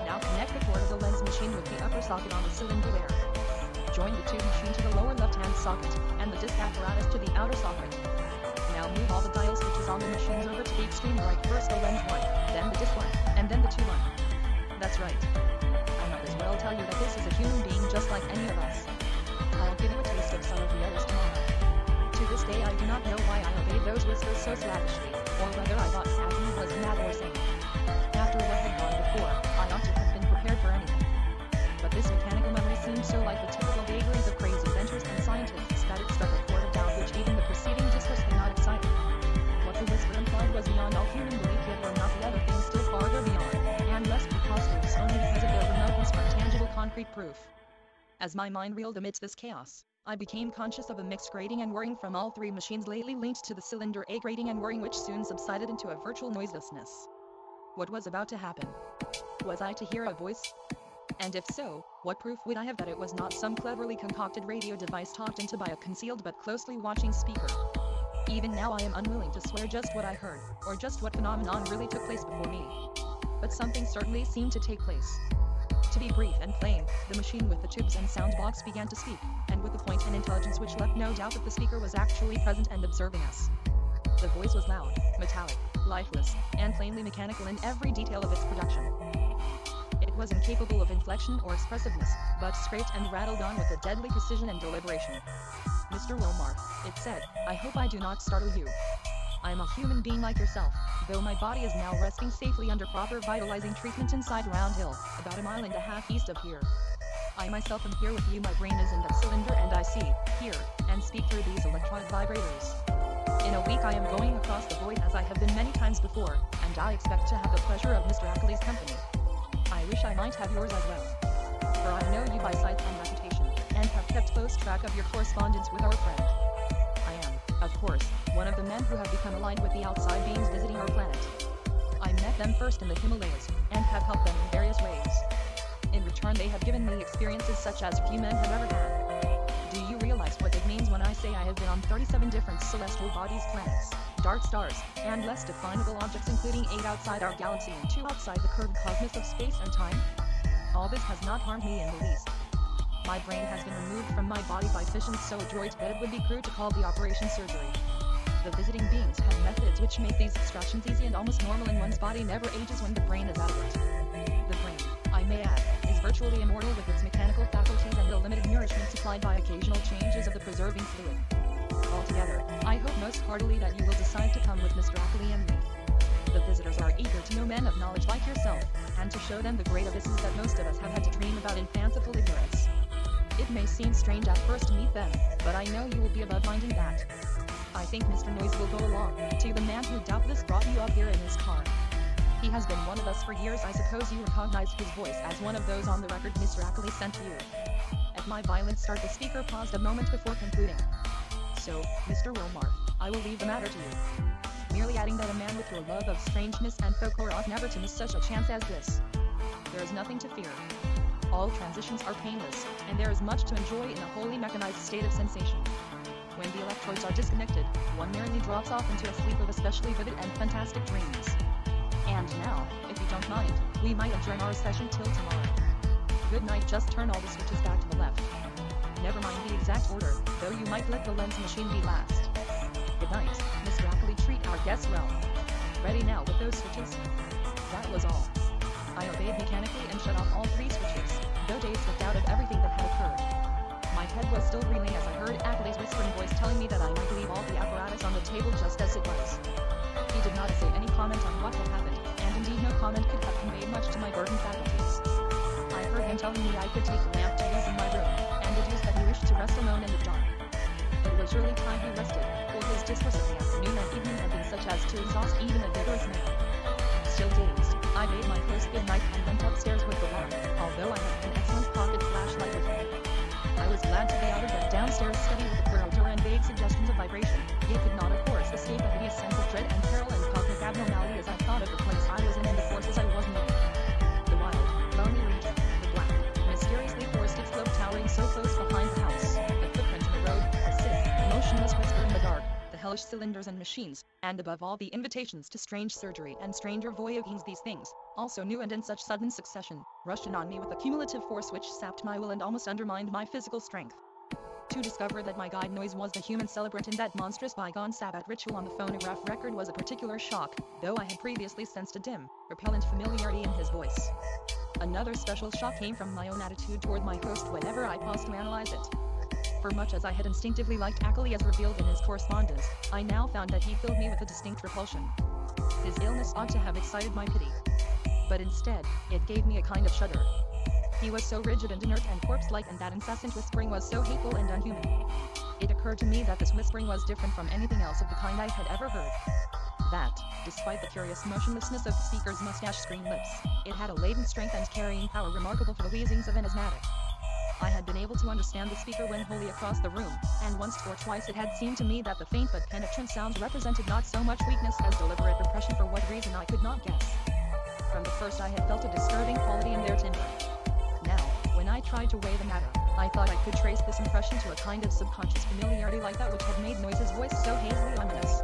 Now connect the cord of the lens machine with the upper socket on the cylinder there. Join the tube machine to the lower left-hand socket, and the disc apparatus to the outer socket. Now move all the dial switches on the machines over to the extreme right, first the lens one, then the disc one, and then the tube one. That's right. I might as well tell you that this is a human being just like any of us. I'll give you a taste of some of the others tomorrow. To this day I do not know why I obeyed those whispers so slavishly, or whether I thought Ackley was mad or sane. After what had gone before, I ought to have been prepared for anything. But this mechanical memory seemed so like the typical vagaries of crazy inventors and scientists that it struck a chord of doubt which even the preceding discourse had not excited. What the whisper implied was beyond all human belief, yet were not the other things still farther beyond, and less preposterous only because of their remoteness from tangible concrete proof. As my mind reeled amidst this chaos, I became conscious of a mixed grating and whirring from all 3 machines lately linked to the cylinder, a grating and whirring which soon subsided into a virtual noiselessness. What was about to happen? Was I to hear a voice? And if so, what proof would I have that it was not some cleverly concocted radio device talked into by a concealed but closely watching speaker? Even now I am unwilling to swear just what I heard, or just what phenomenon really took place before me. But something certainly seemed to take place. To be brief and plain, the machine with the tubes and sound box began to speak, and with a point and intelligence which left no doubt that the speaker was actually present and observing us. The voice was loud, metallic, lifeless, and plainly mechanical in every detail of its production. It was incapable of inflection or expressiveness, but scraped and rattled on with a deadly precision and deliberation. Mr. Wilmar, it said, I hope I do not startle you. I am a human being like yourself, though my body is now resting safely under proper vitalizing treatment inside Round Hill, about 1.5 miles east of here. I myself am here with you, my brain is in that cylinder, and I see, hear, and speak through these electronic vibrators. In a week I am going across the void as I have been many times before, and I expect to have the pleasure of Mr. Ackley's company. I wish I might have yours as well. For I know you by sight and reputation, and have kept close track of your correspondence with our friend. I am, of course, one of the men who have become aligned with the outside beings visiting our planet. I met them first in the Himalayas, and have helped them in various ways. In return they have given me experiences such as few men have ever had. Do you realize just what it means when I say I have been on 37 different celestial bodies, planets, dark stars, and less definable objects, including 8 outside our galaxy and 2 outside the curved cosmos of space and time. All this has not harmed me in the least. My brain has been removed from my body by fission, so a droid's bed would be crude to call the operation surgery. The visiting beings have methods which make these extractions easy and almost normal, and one's body never ages when the brain is out of it. The brain, I may add, is virtually immortal with its mechanical faculties and the limited nourishment supplied by occasional changes of the preserving fluid. Altogether, I hope most heartily that you will decide to come with Mr. Ackley and me. The visitors are eager to know men of knowledge like yourself, and to show them the great abysses that most of us have had to dream about in fanciful ignorance. It may seem strange at first to meet them, but I know you will be above minding that. I think Mr. Noise will go along, to the man who doubtless brought you up here in his car. He has been one of us for years. I suppose you recognize his voice as one of those on the record Mr. Ackley sent to you. At my violent start, the speaker paused a moment before concluding. So, Mr. Wilmarth, I will leave the matter to you. Merely adding that a man with your love of strangeness and folklore ought never to miss such a chance as this. There is nothing to fear. All transitions are painless, and there is much to enjoy in a wholly mechanized state of sensation. When the electrodes are disconnected, one merely drops off into a sleep of especially vivid and fantastic dreams. And now, if you don't mind, we might adjourn our session till tomorrow. Good night. Just turn all the switches back to the left. Never mind the exact order, though you might let the lens machine be last. Good night, Mr. Ackley. Treat our guests well. Ready now with those switches? That was all. I obeyed mechanically and shut off all 3 switches, though dazed with doubt of everything that had occurred. My head was still reeling as I heard Ackley's whispering voice telling me that I might leave all the apparatus on the table just as it was. He did not say any comment on what had happened, and indeed no comment could have conveyed much to my burdened faculties. I heard him telling me I could take the lamp to use in my room, and deduced that he wished to rest alone in the dark. It was surely time he rested, for his discourse of the afternoon and evening had been such as to exhaust even a vigorous man. Still dazed, I bade my host good night and went upstairs with the lamp, although I had an excellent pocket flashlight with me. I was glad to be out of that downstairs study with the corridor and vague suggestions of vibration, yet could not of course escape a hideous sense of dread and peril and cosmic abnormality as I thought of the place I was in and the forces I was moving. The wild, lonely region, the black, mysteriously forested slope towering so close behind the house, the footprint in the road, a sick, motionless whisper in the dark, the hellish cylinders and machines, and above all the invitations to strange surgery and stranger voyagings. These things, also new and in such sudden succession, rushed in on me with a cumulative force which sapped my will and almost undermined my physical strength. To discover that my guide Noise was the human celebrant in that monstrous bygone Sabbath ritual on the phonograph record was a particular shock, though I had previously sensed a dim, repellent familiarity in his voice. Another special shock came from my own attitude toward my host whenever I paused to analyze it. For much as I had instinctively liked Ackley as revealed in his correspondence, I now found that he filled me with a distinct repulsion. His illness ought to have excited my pity. But instead, it gave me a kind of shudder. He was so rigid and inert and corpse-like, and that incessant whispering was so hateful and unhuman. It occurred to me that this whispering was different from anything else of the kind I had ever heard. That, despite the curious motionlessness of the speaker's mustache-screened lips, it had a latent strength and carrying power remarkable for the wheezings of an asthmatic. I had been able to understand the speaker when wholly across the room, and once or twice it had seemed to me that the faint but penetrant sounds represented not so much weakness as deliberate repression, for what reason I could not guess. From the first I had felt a disturbing quality in their timbre. Now, when I tried to weigh the matter, I thought I could trace this impression to a kind of subconscious familiarity like that which had made Noise's voice so hazily ominous.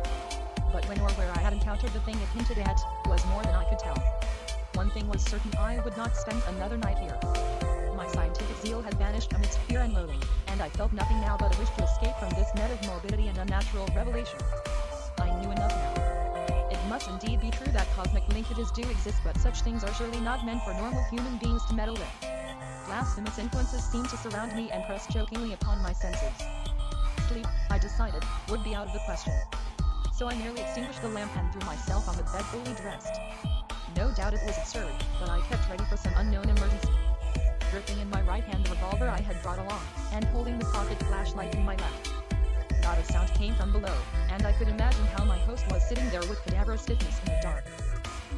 But when or where I had encountered the thing it hinted at, was more than I could tell. One thing was certain: I would not spend another night here. My scientific zeal had vanished amidst fear and loathing, and I felt nothing now but a wish to escape from this net of morbidity and unnatural revelation. I knew enough now. It must indeed be true that cosmic linkages do exist, but such things are surely not meant for normal human beings to meddle with. Blasphemous influences seemed to surround me and press jokingly upon my senses. Sleep, I decided, would be out of the question. So I merely extinguished the lamp and threw myself on the bed fully dressed. No doubt it was absurd, but I kept ready for some unknown emergency. Gripping in my right hand the revolver I had brought along, and holding the pocket flashlight in my left. Not a sound came from below, and I could imagine how my host was sitting there with cadaverous stiffness in the dark.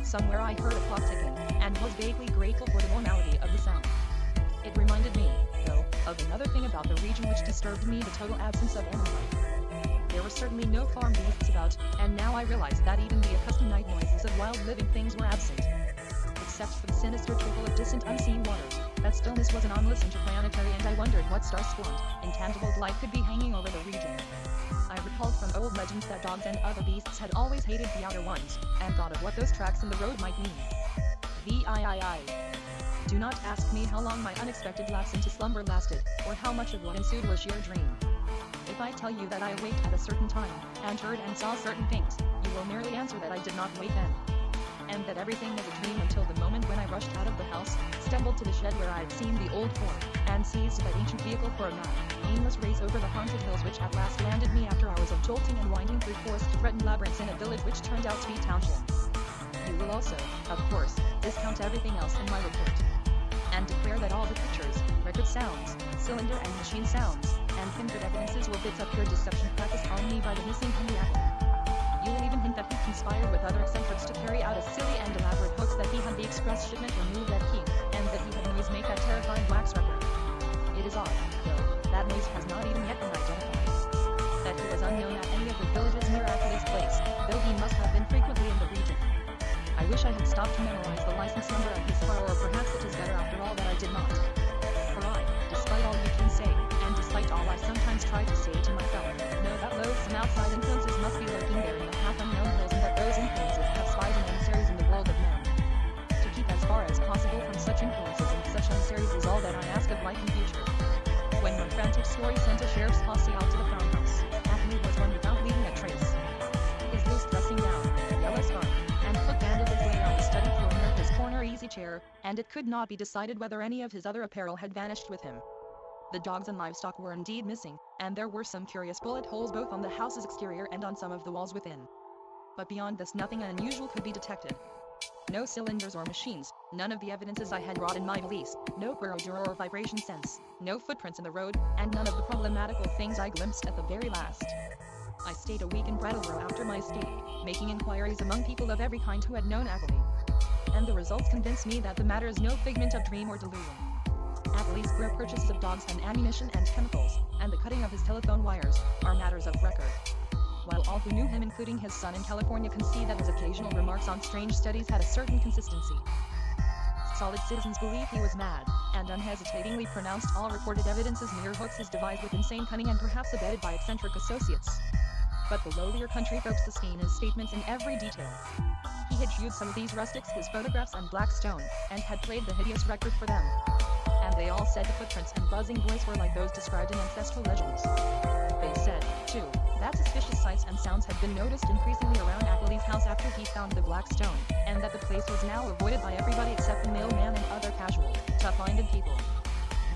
Somewhere I heard a clock ticking, and was vaguely grateful for the normality of the sound. It reminded me, though, of another thing about the region which disturbed me: the total absence of animal life. There were certainly no farm beasts about, and now I realized that even the accustomed night noises of wild living things were absent. Except for the sinister trickle of distant unseen waters, That stillness was anomalous interplanetary, and I wondered what star-spawned, intangible blight could be hanging over the region. I recalled from old legends that dogs and other beasts had always hated the outer ones, and thought of what those tracks in the road might mean. Do not ask me how long my unexpected lapse into slumber lasted, or how much of what ensued was sheer dream. If I tell you that I awaked at a certain time, and heard and saw certain things, you will merely answer that I did not wake then. And that everything was a dream until the moment when I rushed out of the house, stumbled to the shed where I had seen the old Ford, and seized that ancient vehicle for a mad, aimless race over the haunted hills which at last landed me after hours of jolting and winding through forest-threatened labyrinths in a village which turned out to be Township. You will also, of course, discount everything else in my report, and declare that all the pictures, record sounds, cylinder and machine sounds, and kindred evidences were bits of pure deception practiced on me by the missing Henry Ackley. You will even hint that he conspired with other eccentrics to carry out a silly and elaborate hoax, that he had the express shipment removed at Key, and that he had noise-make that terrifying wax record. It is odd, though, that noise has not even yet been identified. That he was unknown at any of the villages near Ackley's place, though he must have been frequently in the region. I wish I had stopped to memorize the license number of his car, or perhaps it is better after all that I did not. For I, despite all you can say, and despite all I sometimes try to say to myself, know that loathsome outside influences must be lurking there in the half-unknown hills, and that those influences have spies and emissaries in the world of men. To keep as far as possible from such influences and such emissaries is all that I ask of life and future. When my frantic story sent a sheriff's posse out to the farmhouse, Ackley was one without leaving a trace. His loose dressing gown, yellow scarf, and foot bandages lay on the study floor near his corner easy chair, and it could not be decided whether any of his other apparel had vanished with him. The dogs and livestock were indeed missing, and there were some curious bullet holes both on the house's exterior and on some of the walls within. But beyond this nothing unusual could be detected. No cylinders or machines, none of the evidences I had brought in my valise, no corrodor or vibration sense, no footprints in the road, and none of the problematical things I glimpsed at the very last. I stayed a week in Brattleboro after my escape, making inquiries among people of every kind who had known Ackley. And the results convinced me that the matter is no figment of dream or delusion. Ackley's queer purchases of dogs and ammunition and chemicals, and the cutting of his telephone wires, are matters of record. While all who knew him, including his son in California, can see that his occasional remarks on strange studies had a certain consistency. Solid citizens believe he was mad, and unhesitatingly pronounced all reported evidences mere hoaxes devised with insane cunning and perhaps abetted by eccentric associates. But the lowlier country folks sustain his statements in every detail. He had shewed some of these rustics his photographs on black stone, and had played the hideous record for them. And they all said the footprints and buzzing voice were like those described in ancestral legends. They said, too, that suspicious sights and sounds had been noticed increasingly around Ackley's house after he found the black stone, and that the place was now avoided by everybody except the mailman and other casual, tough-minded people.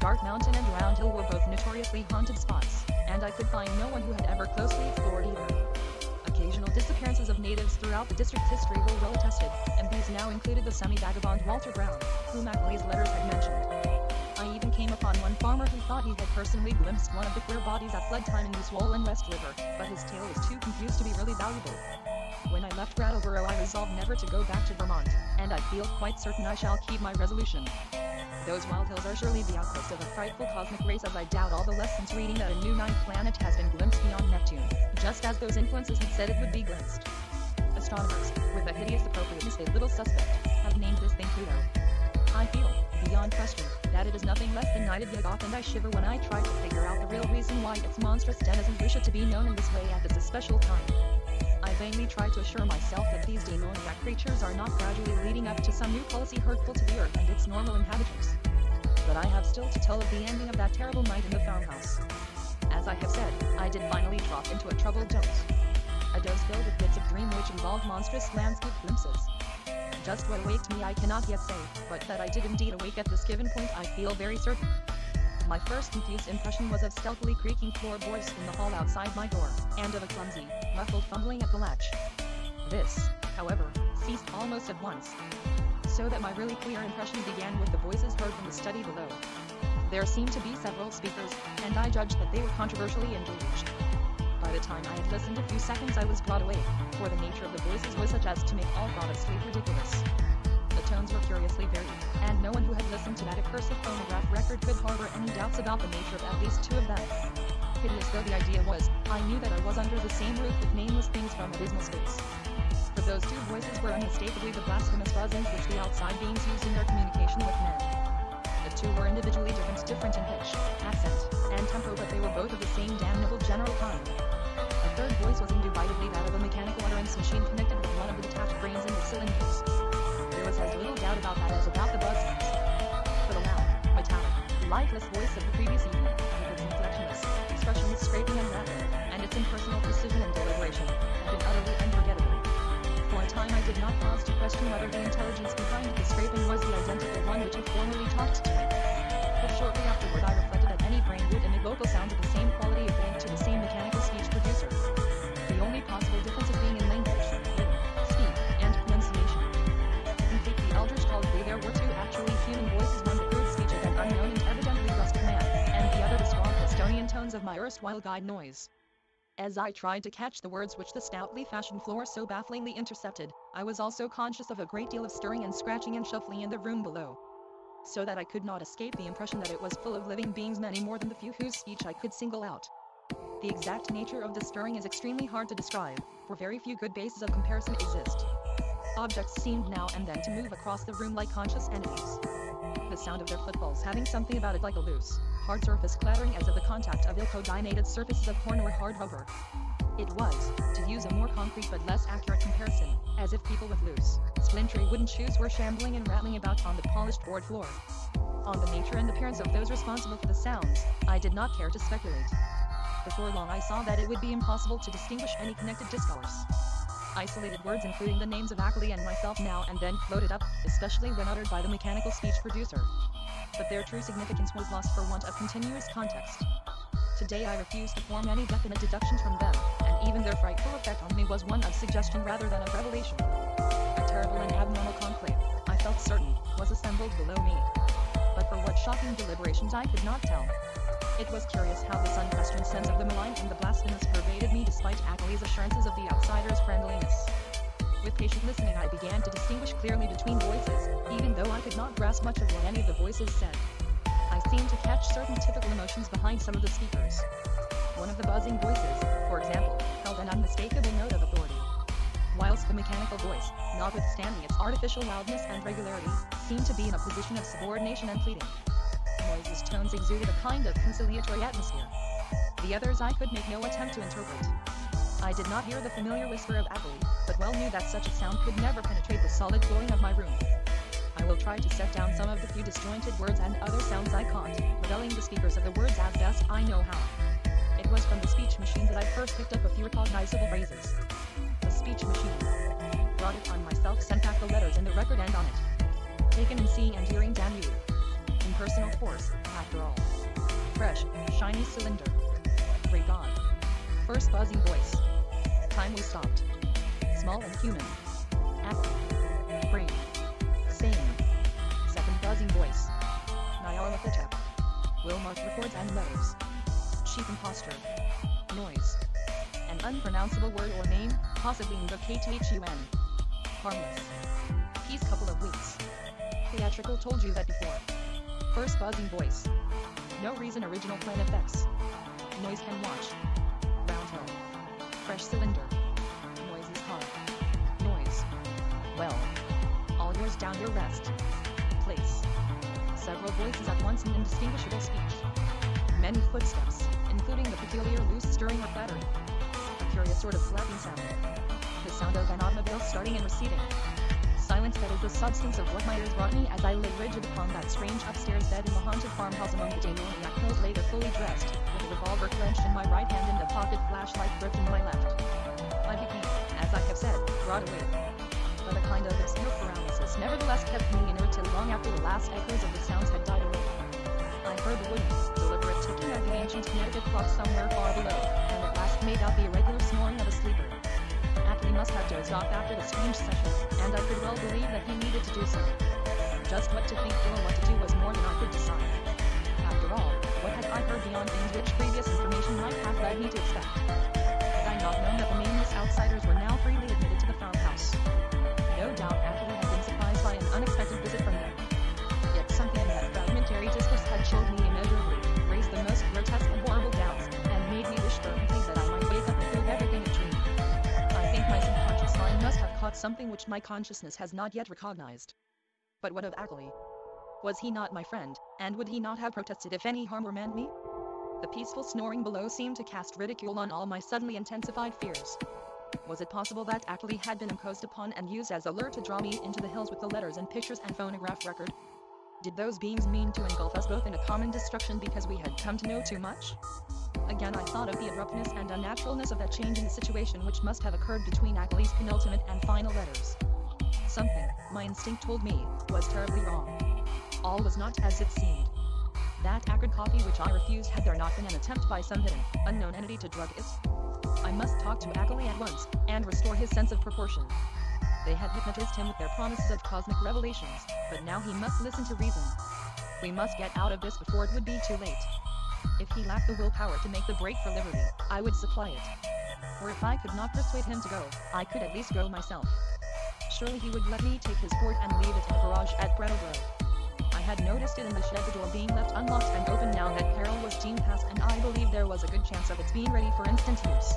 Dark Mountain and Round Hill were both notoriously haunted spots, and I could find no one who had ever closely explored either. Occasional disappearances of natives throughout the district's history were well attested, and these now included the semi-vagabond Walter Brown, whom Ackley's letters had mentioned. I even came upon one farmer who thought he had personally glimpsed one of the queer bodies at flood time in the swollen West River, but his tale was too confused to be really valuable. When I left Brattleboro, I resolved never to go back to Vermont, and I feel quite certain I shall keep my resolution. Those wild hills are surely the outpost of a frightful cosmic race, as I doubt all the less since reading that a new ninth planet has been glimpsed beyond Neptune, just as those influences had said it would be glimpsed. Astronomers, with a hideous appropriateness a little suspect, have named this thing Pluto. I feel, beyond question, that it is nothing less than Nighted Yagoth, and I shiver when I try to figure out the real reason why its monstrous denizens wish it to be known in this way at this especial time. I vainly try to assure myself that these demoniac creatures are not gradually leading up to some new policy hurtful to the earth and its normal inhabitants. But I have still to tell of the ending of that terrible night in the farmhouse. As I have said, I did finally drop into a troubled doze. A doze filled with bits of dream which involved monstrous landscape glimpses. Just what awaked me I cannot yet say, but that I did indeed awake at this given point I feel very certain. My first confused impression was of stealthily creaking floorboards in the hall outside my door, and of a clumsy, muffled fumbling at the latch. This, however, ceased almost at once, so that my really clear impression began with the voices heard from the study below. There seemed to be several speakers, and I judged that they were controversially engaged. By the time I had listened a few seconds I was brought away, for the nature of the voices was such as to make all thought of sleep ridiculous. The tones were curiously varied, and no one who had listened to that accursed phonograph record could harbor any doubts about the nature of at least two of them. Hideous though the idea was, I knew that I was under the same roof with nameless things from abysmal space. For those two voices were unmistakably the blasphemous buzzings which the outside beings used in their communication with men. The two were individually different in pitch, accent, and tempo, but they were both of the same damnable general kind. The third voice was indubitably that of a mechanical utterance machine connected with one of the detached brains in the cylinders. There was as little doubt about that as about the buzzings. For the loud, metallic, lifeless voice of the previous evening, with its inflectionless, expressionless scraping and rattling, and its impersonal precision and deliberation, had been utterly unforgettable. For a time I did not pause to question whether the intelligence behind the scraping was the identical one which had formerly talked to me. But shortly afterward I reflected that any brain would emit vocal sounds of the same quality according to the same mechanical speech producer. The only possible difference of being in language, rhythm, speed, and pronunciation. To complete the eldritch colloquy there were two actually human voices, one the crude speech of an unknown and evidently rustic man, and the other the suave Bostonian tones of my erstwhile guide Noise. As I tried to catch the words which the stoutly fashioned floor so bafflingly intercepted, I was also conscious of a great deal of stirring and scratching and shuffling in the room below, so that I could not escape the impression that it was full of living beings, many more than the few whose speech I could single out. The exact nature of the stirring is extremely hard to describe, for very few good bases of comparison exist. Objects seemed now and then to move across the room like conscious entities. The sound of their footfalls having something about it like a loose, hard surface clattering as of the contact of ill-coordinated surfaces of horn or hard rubber. It was, to use a more concrete but less accurate comparison, as if people with loose, splintery wooden shoes were shambling and rattling about on the polished board floor. On the nature and appearance of those responsible for the sounds, I did not care to speculate. Before long I saw that it would be impossible to distinguish any connected discourse. Isolated words including the names of Ackley and myself now and then floated up, especially when uttered by the mechanical speech producer. But their true significance was lost for want of continuous context. Today I refuse to form any definite deductions from them, and even their frightful effect on me was one of suggestion rather than of revelation. A terrible and abnormal conclave, I felt certain, was assembled below me. But for what shocking deliberations I could not tell. It was curious how this unquestioned sense of the malign and the blasphemous pervaded me despite Ackley's assurances of the outsider's friendliness. With patient listening I began to distinguish clearly between voices, even though I could not grasp much of what any of the voices said. I seemed to catch certain typical emotions behind some of the speakers. One of the buzzing voices, for example, held an unmistakable note of authority, whilst the mechanical voice, notwithstanding its artificial loudness and regularity, seemed to be in a position of subordination and pleading. Noise's tones exuded a kind of conciliatory atmosphere. The others I could make no attempt to interpret. I did not hear the familiar whisper of Ackley, but well knew that such a sound could never penetrate the solid flooring of my room. I will try to set down some of the few disjointed words and other sounds I caught, revealing the speakers of the words as best I know how. It was from the speech machine that I first picked up a few recognizable phrases. The speech machine. Brought it on myself, sent back the letters and the record end on it. Taken in seeing and hearing, damn you. Impersonal force, after all. Fresh, shiny cylinder. Great God. First buzzing voice. Time we stopped. Small and human. Ackley. Brain. Sane. Second buzzing voice. Nyarlathotep. Wilmarth records and letters. Cheap impostor. Noise. An unpronounceable word or name, possibly K-T-H-U-N. Harmless. Peace couple of weeks. Theatrical, told you that before. First buzzing voice. No reason, original plan effects. Noise can watch. Round hill. Fresh cylinder. Noise is hard. Noise. Well. All yours, down your rest. Place. Several voices at once in indistinguishable speech. Many footsteps, including the peculiar loose stirring or clattering. A curious sort of flapping sound. The sound of an automobile starting and receding. Silence that is the substance of what my ears brought me as I lay rigid upon that strange upstairs bed in the haunted farmhouse among the demoniac hills, later fully dressed, with a revolver clenched in my right hand and a pocket flashlight gripped in my left. I became, as I have said, broad awake. But a kind of obscure paralysis nevertheless kept me inert till long after the last echoes of the sounds had died away. I heard the wooden, deliberate ticking of the ancient Connecticut clock somewhere far below, and at last made out the irregular snoring of a sleeper. Ackley must have dozed off after the strange session, and I could well believe that he needed to do so. Just what to think or what to do was more than I could decide. After all, what had I heard beyond things which previous information might have led me to expect? Had I not known that the nameless outsiders were now freely admitted to the farmhouse? No doubt Ackley had been surprised by an unexpected visit from them. Yet something in that fragmentary discourse had chilled me immeasurably, raised the most grotesque and horrible doubts, and made me wish fervently that I might wake up and prove everything a dream. I think my subconscious mind must have caught something which my consciousness has not yet recognized. But what of Ackley? Was he not my friend, and would he not have protested if any harm were meant me? The peaceful snoring below seemed to cast ridicule on all my suddenly intensified fears. Was it possible that Ackley had been imposed upon and used as a lure to draw me into the hills with the letters and pictures and phonograph record? Did those beings mean to engulf us both in a common destruction because we had come to know too much? Again I thought of the abruptness and unnaturalness of that change in the situation which must have occurred between Ackley's penultimate and final letters. Something, my instinct told me, was terribly wrong. All was not as it seemed. That acrid coffee which I refused, had there not been an attempt by some hidden, unknown entity to drug it? I must talk to Ackley at once, and restore his sense of proportion. They had hypnotized him with their promises of cosmic revelations, but now he must listen to reason. We must get out of this before it would be too late. If he lacked the willpower to make the break for liberty, I would supply it. Or if I could not persuade him to go, I could at least go myself. Surely he would let me take his Ford and leave it in a garage at Brattleboro. I had noticed it in the shed, the door being left unlocked and open now that peril was deemed past, and I believed there was a good chance of its being ready for instant use.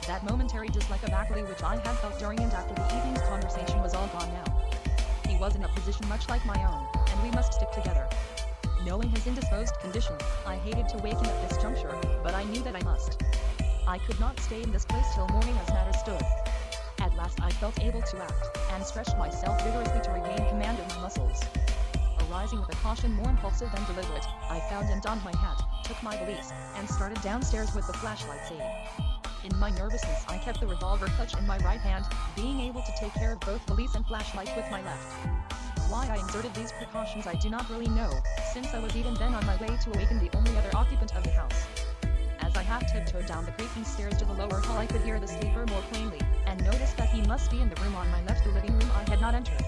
That momentary dislike of Ackley which I had felt during and after the evening's conversation was all gone now. He was in a position much like my own, and we must stick together. Knowing his indisposed condition, I hated to wake him at this juncture, but I knew that I must. I could not stay in this place till morning as matters stood. At last I felt able to act, and stretched myself vigorously to regain command of my muscles. Arising with a caution more impulsive than deliberate, I found and donned my hat, took my valise, and started downstairs with the flashlight's aid. In my nervousness I kept the revolver clutch in my right hand, being able to take care of both valise and flashlight with my left. Why I exerted these precautions I do not really know, since I was even then on my way to awaken the only other occupant of the house. As I half-tiptoed down the creaking stairs to the lower hall I could hear the sleeper more plainly, and noticed that he must be in the room on my left, the living room I had not entered.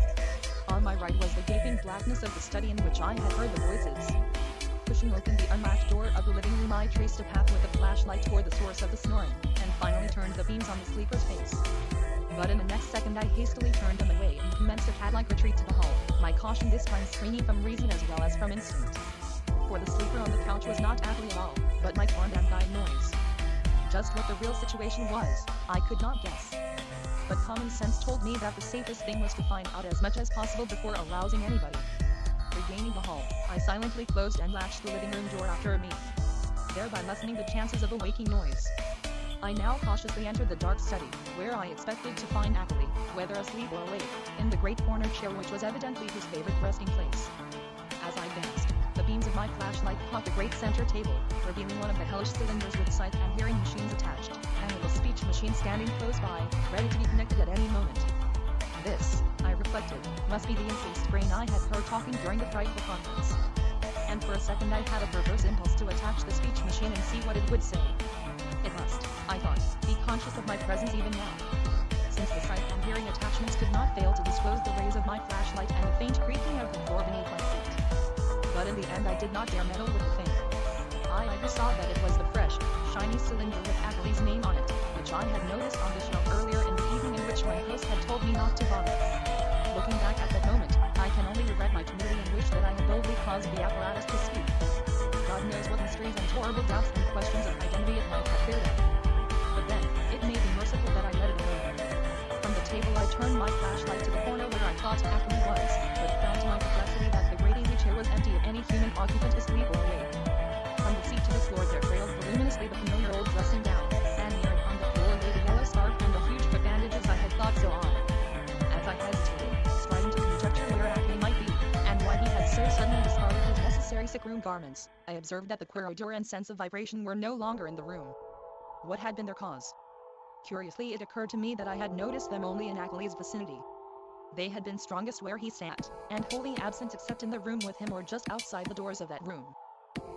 On my right was the gaping blackness of the study in which I had heard the voices. Pushing open the unlatched door of the living room I traced a path with a flashlight toward the source of the snoring, and finally turned the beams on the sleeper's face. But in the next second I hastily turned them away and commenced a cat-like retreat to the hall, my caution this time springing from reason as well as from instinct. For the sleeper on the couch was not Ackley at all, but my quondam noise. Just what the real situation was, I could not guess. But common sense told me that the safest thing was to find out as much as possible before arousing anybody. Regaining the hall, I silently closed and latched the living room door after me, thereby lessening the chances of a waking noise. I now cautiously entered the dark study, where I expected to find Ackley, whether asleep or awake, in the great corner chair which was evidently his favorite resting place. As I advanced, the beams of my flashlight caught the great center table, revealing one of the hellish cylinders with sight and hearing machines attached, and a little speech machine standing close by, ready to be connected at any moment. This, I reflected, must be the increased brain I had heard talking during the frightful conference. And for a second I had a perverse impulse to attach the speech machine and see what it would say. It must, I thought, be conscious of my presence even now, since the sight and hearing attachments could not fail to disclose the rays of my flashlight and the faint creaking of the floor beneath my feet. But in the end I did not dare meddle with the thing. I saw that it was the fresh, shiny cylinder with Ackley's name on it, which I had noticed on the shelf earlier in the evening in which my host had told me not to bother. Looking back at that moment, I can only regret my timidity and wish that I had boldly caused the apparatus to speak. God knows what mysteries and horrible doubts and questions of identity it might have cleared up. But then, it may be merciful that I let it alone. From the table I turned my flashlight to the corner where I thought Ackley was, but found to my perplexity that the great easy chair was empty of any human occupant asleep or awake. From the seat to the floor there trailed voluminously the familiar old dressing gown, and near it on the floor lay the yellow scarf and the huge foot bandages I had thought so odd. As I hesitated, striving to conjecture where Ackley might be, and why he had so suddenly discarded his necessary sick-room garments, I observed that the queer odor and sense of vibration were no longer in the room. What had been their cause? Curiously, it occurred to me that I had noticed them only in Ackley's vicinity. They had been strongest where he sat, and wholly absent except in the room with him or just outside the doors of that room.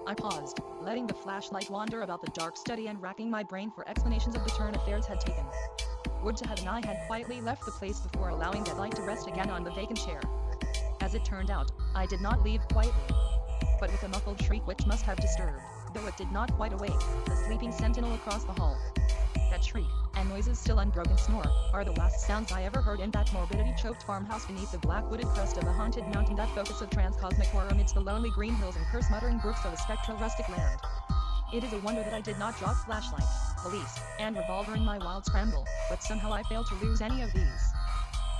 I paused, letting the flashlight wander about the dark study and racking my brain for explanations of the turn affairs had taken. Would to heaven I had quietly left the place before allowing that light to rest again on the vacant chair. As it turned out, I did not leave quietly, but with a muffled shriek which must have disturbed, though it did not quite awake, the sleeping sentinel across the hall. That shriek, and Noise's still unbroken snore, are the last sounds I ever heard in that morbidity-choked farmhouse beneath the black-wooded crest of a haunted mountain, that focus of transcosmic horror amidst the lonely green hills and curse-muttering brooks of a spectral rustic land. It is a wonder that I did not drop flashlight, valise, and revolver in my wild scramble, but somehow I failed to lose any of these.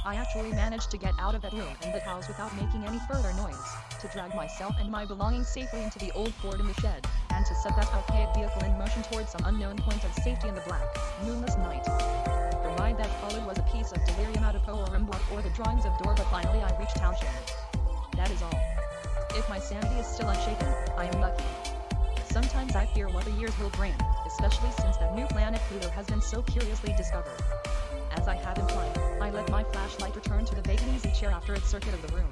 I actually managed to get out of that room and that house without making any further noise, to to drag myself and my belongings safely into the old Ford in the shed, and to set that archaic vehicle in motion towards some unknown point of safety in the black, moonless night. The ride that followed was a piece of delirium out of Poe or Rimbaud or the drawings of Dore, but finally I reached Townshend. That is all. If my sanity is still unshaken, I am lucky. Sometimes I fear what the years will bring, especially since that new planet Pluto has been so curiously discovered. As I have implied, I let my flashlight return to the vacant easy chair after its circuit of the room.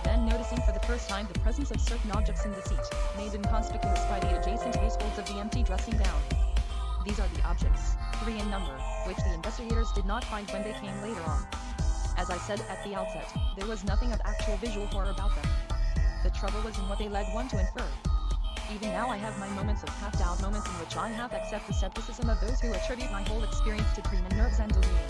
Then noticing for the first time the presence of certain objects in the seat, made inconspicuous by the adjacent loose folds of the empty dressing gown. These are the objects, 3 in number, which the investigators did not find when they came later on. As I said at the outset, there was nothing of actual visual horror about them. The trouble was in what they led one to infer. Even now I have my moments of half-doubt, moments in which I half accept the skepticism of those who attribute my whole experience to dream and nerves and delirium.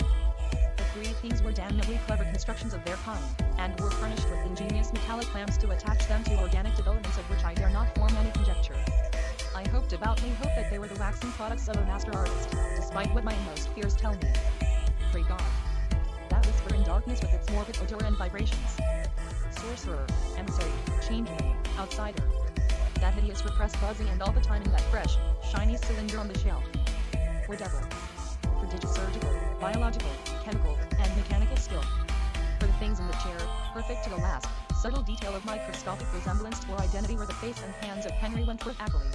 The 3 things were damnably clever constructions of their kind, and were furnished with ingenious metallic clamps to attach them to organic developments of which I dare not form any conjecture. I devoutly hope that they were the waxen products of a master artist, despite what my inmost fears tell me. Pray God. That whisper in darkness with its morbid odor and vibrations. Sorcerer, emissary, changeling, outsider. That hideous repressed buzzing and all the time in that fresh, shiny cylinder on the shelf. Or devil. Prodigious surgical, biological, chemical, and mechanical skill. For the things in the chair, perfect to the last, subtle detail of microscopic resemblance to or identity were the face and hands of Henry Wentworth Ackley.